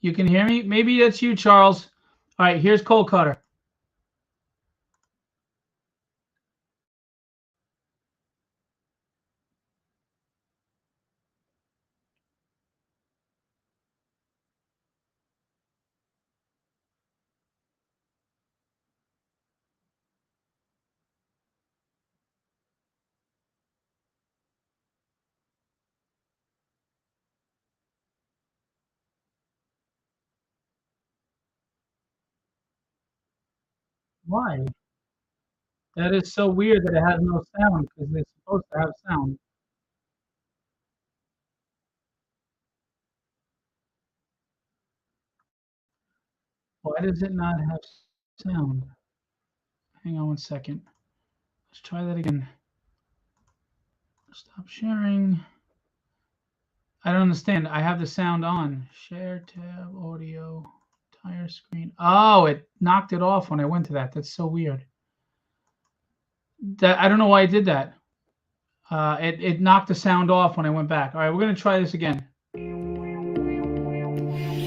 You can hear me? Maybe that's you, Charles. All right, here's Cold Cutter. Why? That is so weird that it has no sound because it's supposed to have sound. Why does it not have sound? Hang on one second. Let's try that again. Stop sharing. I don't understand. I have the sound on. Share tab, audio, entire screen. Oh, it knocked it off when I went to that. That's so weird. I don't know why I did that. It knocked the sound off when I went back. All right, we're going to try this again.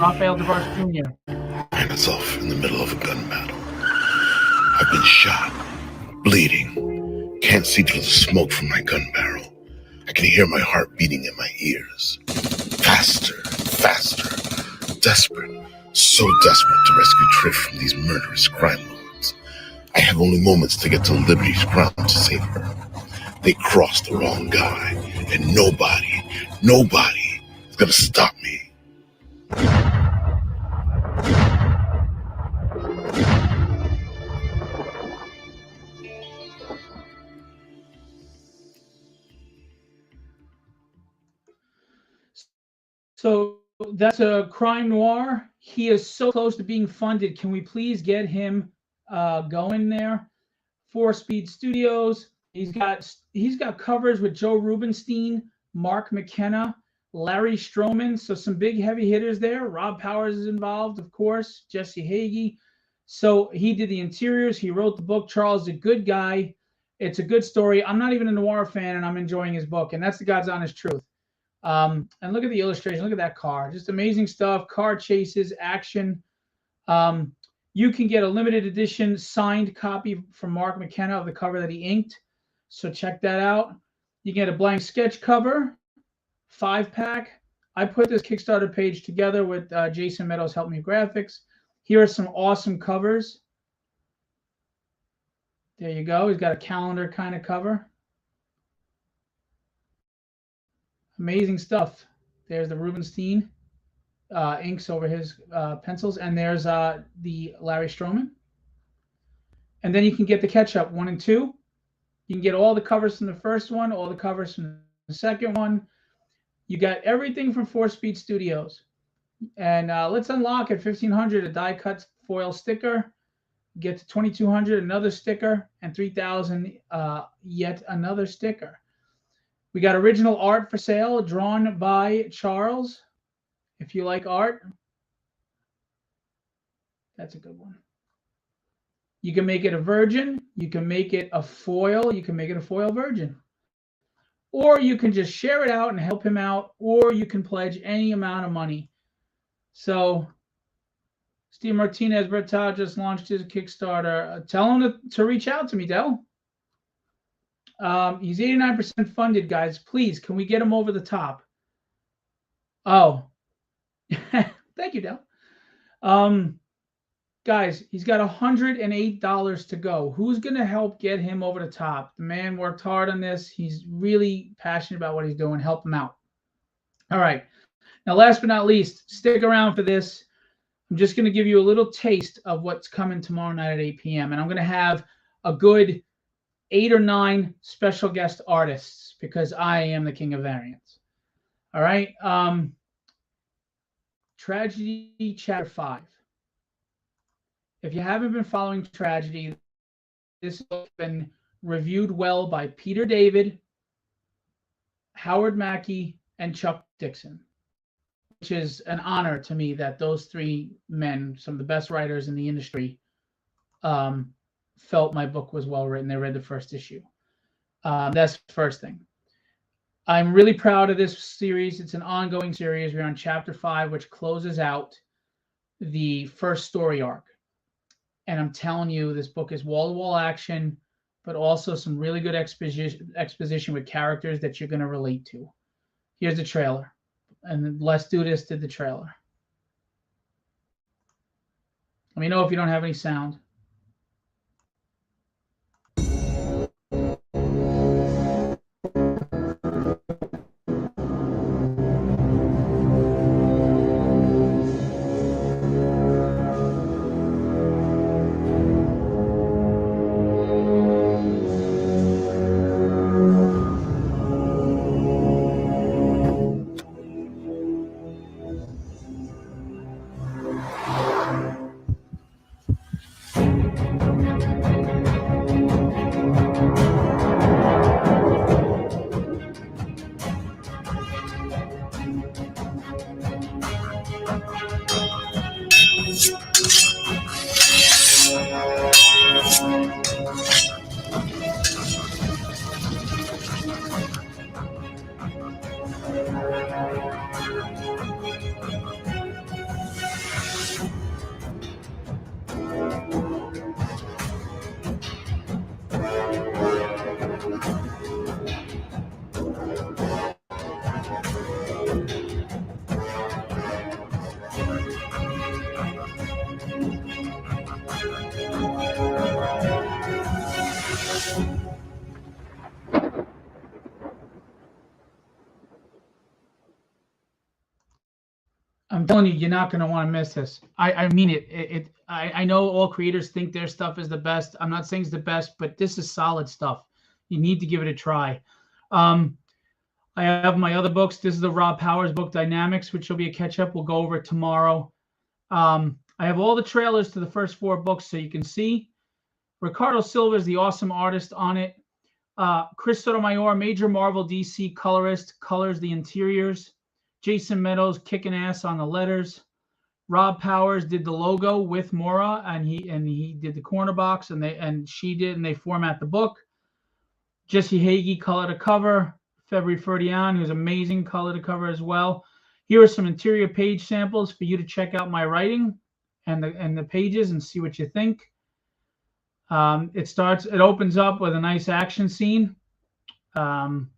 Rafael DeVars Jr. I find myself in the middle of a gun battle. I've been shot, bleeding, can't see through the smoke from my gun barrel. I can hear my heart beating in my ears. Faster, faster, desperate, so desperate to rescue Trish from these murderous crime lords. I have only moments to get to Liberty's ground to save her. They crossed the wrong guy, and nobody is gonna stop me. So that's a crime noir. He is so close to being funded. Can we please get him going there? 4-Speed Studios. He's got covers with Joe Rubenstein, Mark McKenna, Larry Stroman. So some big heavy hitters there. Rob Powers is involved, of course. Jesse Hagee. So he did the interiors. He wrote the book. Charles is a good guy. It's a good story. I'm not even a noir fan, and I'm enjoying his book. And that's the God's honest truth. And look at the illustration. Look at that car. Just amazing stuff. Car chases, action. You can get a limited edition signed copy from Mark McKenna of the cover that he inked. So check that out. You get a blank sketch cover, 5-pack. I put this Kickstarter page together with Jason Meadows Help Me Graphics. Here are some awesome covers. There you go. He's got a calendar kind of cover. Amazing stuff. There's the Rubenstein inks over his pencils, and there's the Larry Stroman. And then you can get the catch-up 1 and 2. You can get all the covers from the first one, all the covers from the second one. You got everything from 4-Speed Studios. And let's unlock at 1,500 a die-cut foil sticker. Get to 2,200 another sticker, and 3,000 yet another sticker. We got original art for sale, drawn by Charles. If you like art, that's a good one. You can make it a virgin. You can make it a foil. You can make it a foil virgin. or you can just share it out and help him out, or you can pledge any amount of money. So Steve Martinez, Bertal just launched his Kickstarter. Tell him to reach out to me, Del. He's 89% funded, guys. Please, can we get him over the top? Oh, thank you, Del. Guys, he's got $108 to go. Who's going to help get him over the top? The man worked hard on this. He's really passionate about what he's doing. Help him out. All right. Now, last but not least, stick around for this. I'm just going to give you a little taste of what's coming tomorrow night at 8 p.m. And I'm going to have a good 8 or 9 special guest artists because I am the king of variants. All right. Tragedy Chapter 5. If you haven't been following Tragedy, this has been reviewed well by Peter David, Howard Mackey, and Chuck Dixon, which is an honor to me that those 3 men, some of the best writers in the industry, felt my book was well written. They read the first issue. That's the first thing. I'm really proud of this series. It's an ongoing series. We're on Chapter 5, which closes out the first story arc. And I'm telling you, this book is wall-to-wall action, but also some really good exposition with characters that you're going to relate to. Here's the trailer. And Let's Do This did the trailer. Let me know if you don't have any sound. I'm telling you, you're not going to want to miss this. I mean it. I know all creators think their stuff is the best. I'm not saying it's the best, but this is solid stuff. You need to give it a try. I have my other books. This is the Rob Powers book, Dynamics, which will be a catch-up. We'll go over it tomorrow. I have all the trailers to the first 4 books so you can see. Ricardo Silva is the awesome artist on it. Chris Sotomayor, major Marvel DC colorist, colors the interiors. Jason Meadows kicking ass on the letters. Rob Powers did the logo with Maura, and he did the corner box, and they format the book. Jesse Hagee colored a cover. February Ferdian, who's amazing, colored a cover as well. Here are some interior page samples for you to check out my writing and the pages and see what you think. It opens up with a nice action scene. And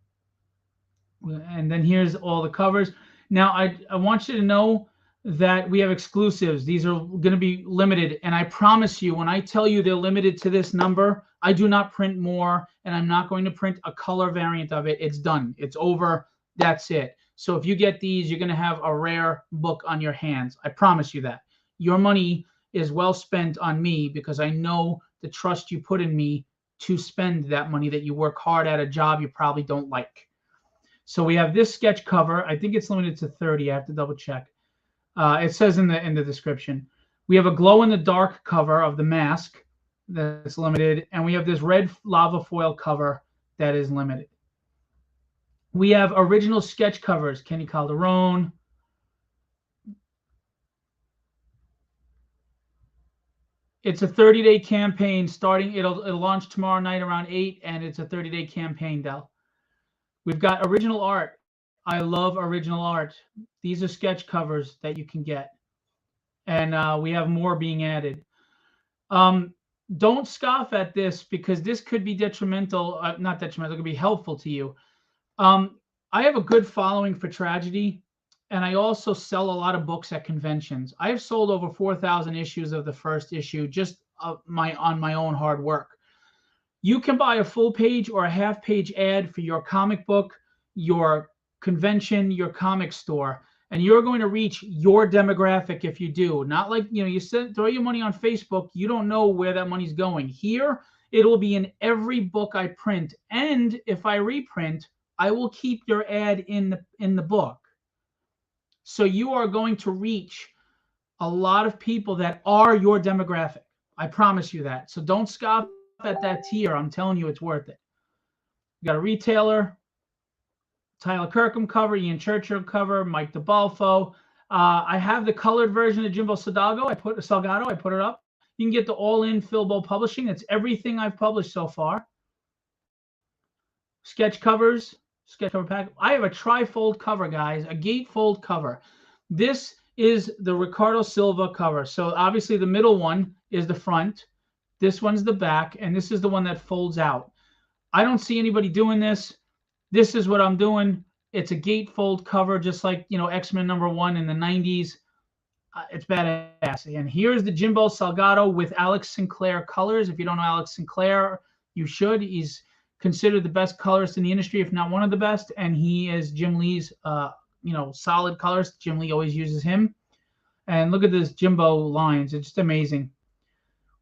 then here's all the covers. Now, I want you to know that we have exclusives. These are going to be limited. And I promise you, when I tell you they're limited to this number, I do not print more, and I'm not going to print a color variant of it. It's done. It's over. That's it. So if you get these, you're going to have a rare book on your hands. I promise you that. Your money is well spent on me because I know the trust you put in me to spend that money that you work hard at a job you probably don't like. So we have this sketch cover. I think it's limited to 30. I have to double check. It says in the description. We have a glow-in-the-dark cover of The Mask that's limited, and we have this red lava foil cover that is limited. We have original sketch covers. Kenny Calderon. It's a 30-day campaign starting. It'll launch tomorrow night around 8, and it's a 30-day campaign, Del. We've got original art. I love original art. These are sketch covers that you can get. And we have more being added. Don't scoff at this because this could be detrimental, not detrimental, it could be helpful to you. I have a good following for tragedy, and I also sell a lot of books at conventions. I have sold over 4,000 issues of the first issue just on my own hard work. You can buy a full page or a half page ad for your comic book, your convention, your comic store, and you're going to reach your demographic if you do. Not like, you throw your money on Facebook, you don't know where that money's going. Here, it'll be in every book I print, and if I reprint, I will keep your ad in the book. So you are going to reach a lot of people that are your demographic. I promise you that. So don't scoff at that tier. I'm telling you, it's worth it. You got a retailer, Tyler Kirkham cover, Ian Churchill cover, Mike DeBalfo. I have the colored version of Jimbo Salgado. I put it up. You can get the all-in Filbo Publishing. It's everything I've published so far. Sketch covers, sketch cover pack. I have a tri-fold cover, guys, a gatefold cover. This is the Ricardo Silva cover. So obviously the middle one is the front. This one's the back, and this is the one that folds out. I don't see anybody doing this. This is what I'm doing. It's a gatefold cover, just like, X-Men #1 in the 90s. It's badass. And here's the Jimbo Salgado with Alex Sinclair colors. If you don't know Alex Sinclair, you should. He's considered the best colorist in the industry, if not one of the best. And he is Jim Lee's, solid colorist. Jim Lee always uses him. And look at this Jimbo lines. It's just amazing.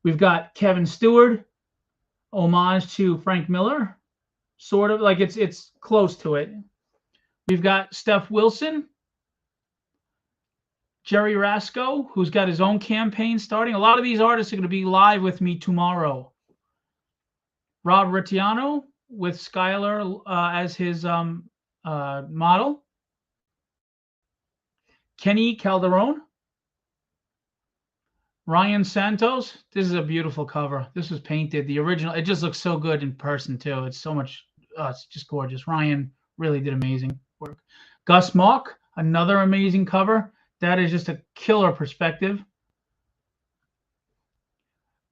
We've got Kevin Stewart, homage to Frank Miller. Sort of like it's close to it. We've got Steph Wilson, Jerry Rasco, who's got his own campaign starting. A lot of these artists are going to be live with me tomorrow. Rob Ricciano with Skylar as his model. Kenny Calderon. Ryan Santos. This is a beautiful cover. This was painted. The original, it just looks so good in person too. It's so much, it's just gorgeous. Ryan really did amazing work. Gus Mock, another amazing cover. That is just a killer perspective.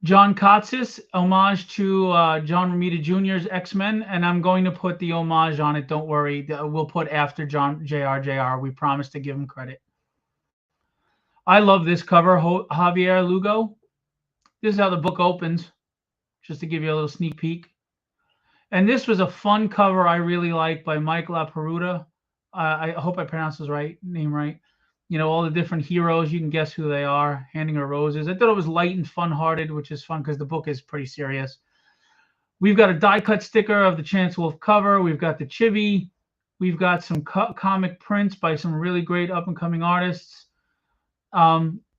John Katzis, homage to John Romita Jr.'s X-Men, and I'm going to put the homage on it. Don't worry. We'll put after JR. We promise to give him credit. I love this cover, Javier Lugo. This is how the book opens, just to give you a little sneak peek. And this was a fun cover I really like by Mike LaPeruta. I hope I pronounced his name right. All the different heroes, you can guess who they are, handing her roses. I thought it was light and fun-hearted, which is fun because the book is pretty serious. We've got a die-cut sticker of the Chance Wolf cover. We've got the chibi. We've got some comic prints by some really great up-and-coming artists.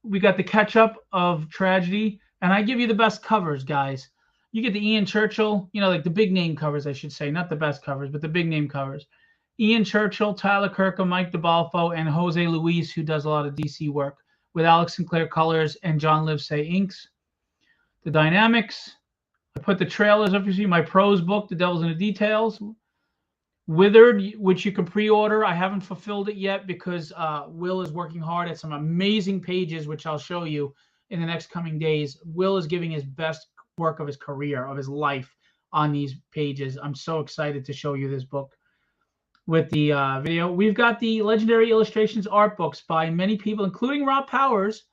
We got the catch-up of Tragedy. And I give you the best covers, guys. You get the Ian Churchill, like the big-name covers, I should say. Not the best covers, but the big-name covers. Ian Churchill, Tyler Kirkham, Mike DeBalfo, and Jose Luis, who does a lot of DC work, with Alex Sinclair colors and John Livesay inks. The Dynamics. I put the trailers up. You see my prose book, The Devil's in the Details. Withered, which you can pre-order. I haven't fulfilled it yet because Will is working hard at some amazing pages, which I'll show you in the next coming days. Will is giving his best work of his career, of his life on these pages. I'm so excited to show you this book with the video. We've got the Legendary Illustrations art books by many people, including Rob Powers,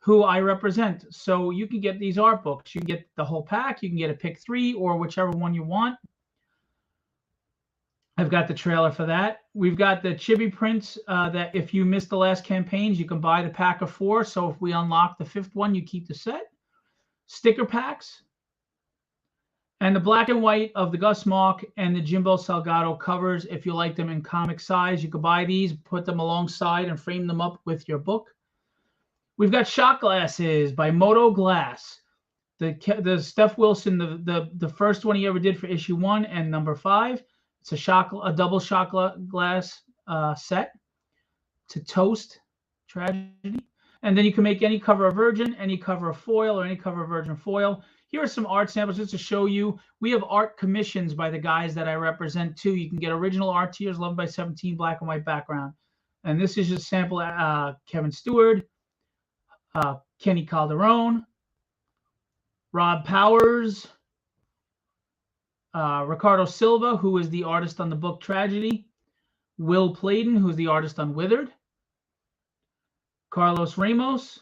who I represent. So you can get these art books. You can get the whole pack. You can get a pick 3 or whichever one you want. I've got the trailer for that. We've got the chibi prints that if you missed the last campaigns, you can buy the pack of 4. So if we unlock the 5th one, you keep the set. Sticker packs. And the black and white of the Gus Mock and the Jimbo Salgado covers. If you like them in comic size, you can buy these, put them alongside, and frame them up with your book. We've got shot glasses by Moto Glass. The Steph Wilson, the first one he ever did for issue 1 and number 5. It's a double shot glass set to toast Tragedy. And then you can make any cover of Virgin, any cover of foil, or any cover of Virgin foil. Here are some art samples just to show you. We have art commissions by the guys that I represent too. You can get original art tiers, 11 by 17, black and white background. And this is just a sample. Kevin Stewart, Kenny Calderon, Rob Powers, Ricardo Silva, who is the artist on the book Tragedy, Will Pladen, who's the artist on Withered, Carlos Ramos,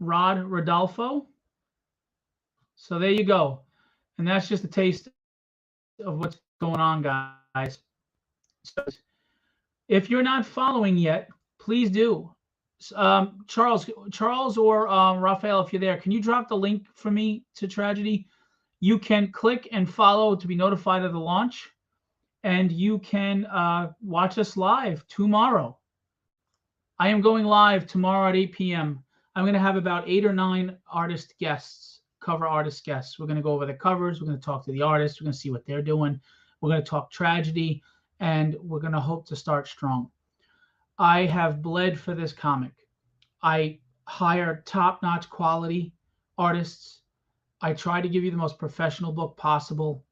Rod Rodolfo. So there you go. And that's just a taste of what's going on, guys. So if you're not following yet, please do. Charles or Raphael, if you're there, can you drop the link for me to Tragedy? You can click and follow to be notified of the launch. And you can watch us live tomorrow. I am going live tomorrow at 8 p.m. I'm going to have about 8 or 9 artist guests, cover artist guests. We're going to go over the covers. We're going to talk to the artists. We're going to see what they're doing. We're going to talk Tragedy, and we're going to hope to start strong. I have bled for this comic. I hire top-notch quality artists. I try to give you the most professional book possible.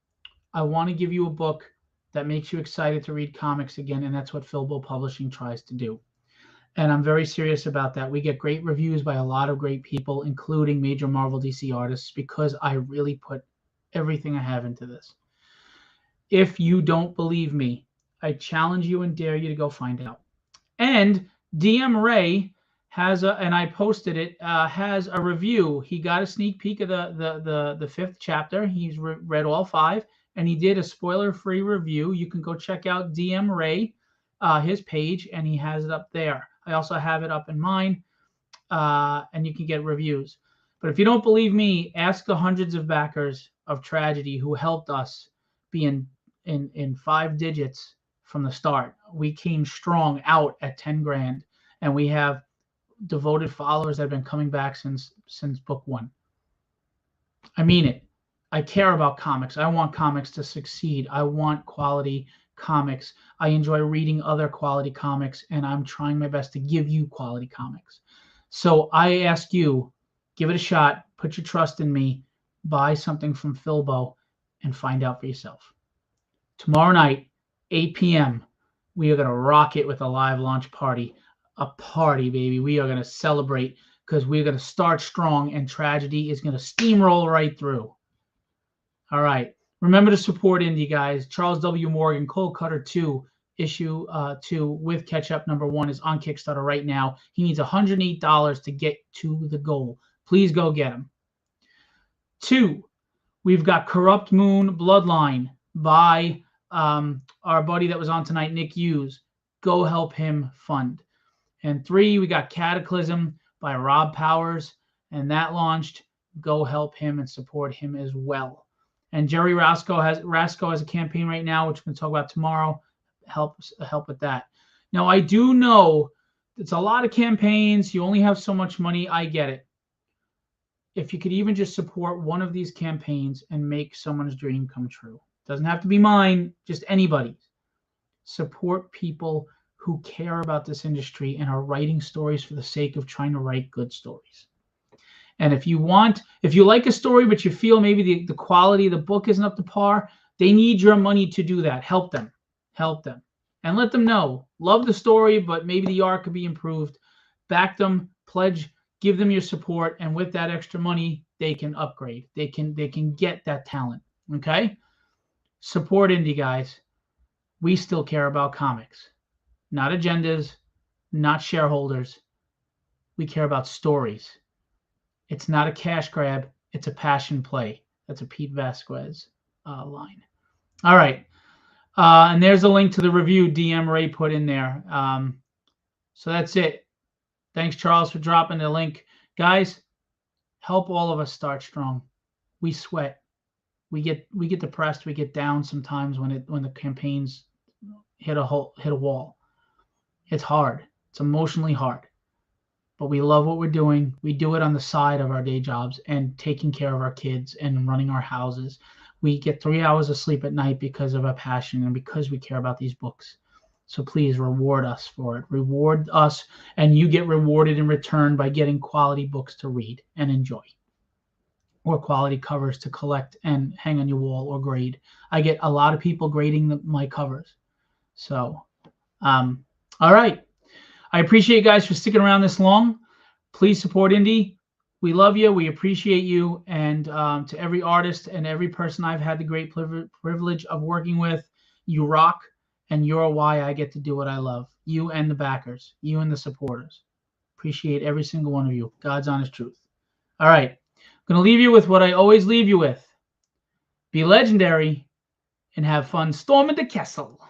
I want to give you a book that makes you excited to read comics again, and that's what Filbo Publishing tries to do. And I'm very serious about that. We get great reviews by a lot of great people, including major Marvel DC artists, because I really put everything I have into this. If you don't believe me, I challenge you and dare you to go find out. And DM Ray has and I posted it, has a review. He got a sneak peek of the 5th chapter. He's read all 5, and he did a spoiler-free review. You can go check out DM Ray, his page, and he has it up there. I also have it up in mine, and you can get reviews. But if you don't believe me, ask the hundreds of backers of Tragedy who helped us be in 5 digits from the start. We came strong out at 10 grand, and we have devoted followers that have been coming back since book 1. I mean it. I care about comics. I want comics to succeed. I want quality comics. I enjoy reading other quality comics, and I'm trying my best to give you quality comics. So I ask you, give it a shot, put your trust in me, buy something from Filbo, and find out for yourself. Tomorrow night, 8 p.m., we are going to rock it with a live launch party. A party, baby. We are going to celebrate because we're going to start strong, and Tragedy is going to steamroll right through. All right. Remember to support indie, guys. Charles W. Morgan, Cold Cutter 2, issue 2 with Catch-Up #1 is on Kickstarter right now. He needs $108 to get to the goal. Please go get him. 2, we've got Corrupt Moon Bloodline by our buddy that was on tonight, Nick Hughes. Go help him fund. And 3, we got Cataclysm by Rob Powers, and that launched. Go help him and support him as well. And Jerry Rasco has a campaign right now, which we're going to talk about tomorrow. Help with that. Now, I do know it's a lot of campaigns. You only have so much money. I get it. If you could even just support one of these campaigns and make someone's dream come true. Doesn't have to be mine, just anybody's. Support people who care about this industry and are writing stories for the sake of trying to write good stories. And if you like a story, but you feel maybe the quality of the book isn't up to par, they need your money to do that. Help them. And let them know. Love the story, but maybe the art could be improved. Back them, pledge, give them your support. And with that extra money, they can upgrade. They can get that talent. Okay? Support indie, guys. We still care about comics. Not agendas, not shareholders. We care about stories. It's not a cash grab. It's a passion play. That's a Pete Vasquez line. All right. And there's a link to the review DM Ray put in there. So that's it. Thanks, Charles, for dropping the link. Guys, help all of us start strong. We sweat. We get depressed. We get down sometimes when the campaigns hit a wall. It's hard. It's emotionally hard. But we love what we're doing. We do it on the side of our day jobs and taking care of our kids and running our houses. We get 3 hours of sleep at night because of our passion and because we care about these books. So please reward us for it. Reward us, and you get rewarded in return by getting quality books to read and enjoy, or quality covers to collect and hang on your wall or grade. I get a lot of people grading my covers. So, all right. I appreciate you guys for sticking around this long. Please support indie. We love you. We appreciate you. And to every artist and every person I've had the great privilege of working with, you rock. And you're why I get to do what I love. You and the backers, you and the supporters. Appreciate every single one of you. God's honest truth. All right. I'm going to leave you with what I always leave you with. Be legendary and have fun storming the castle.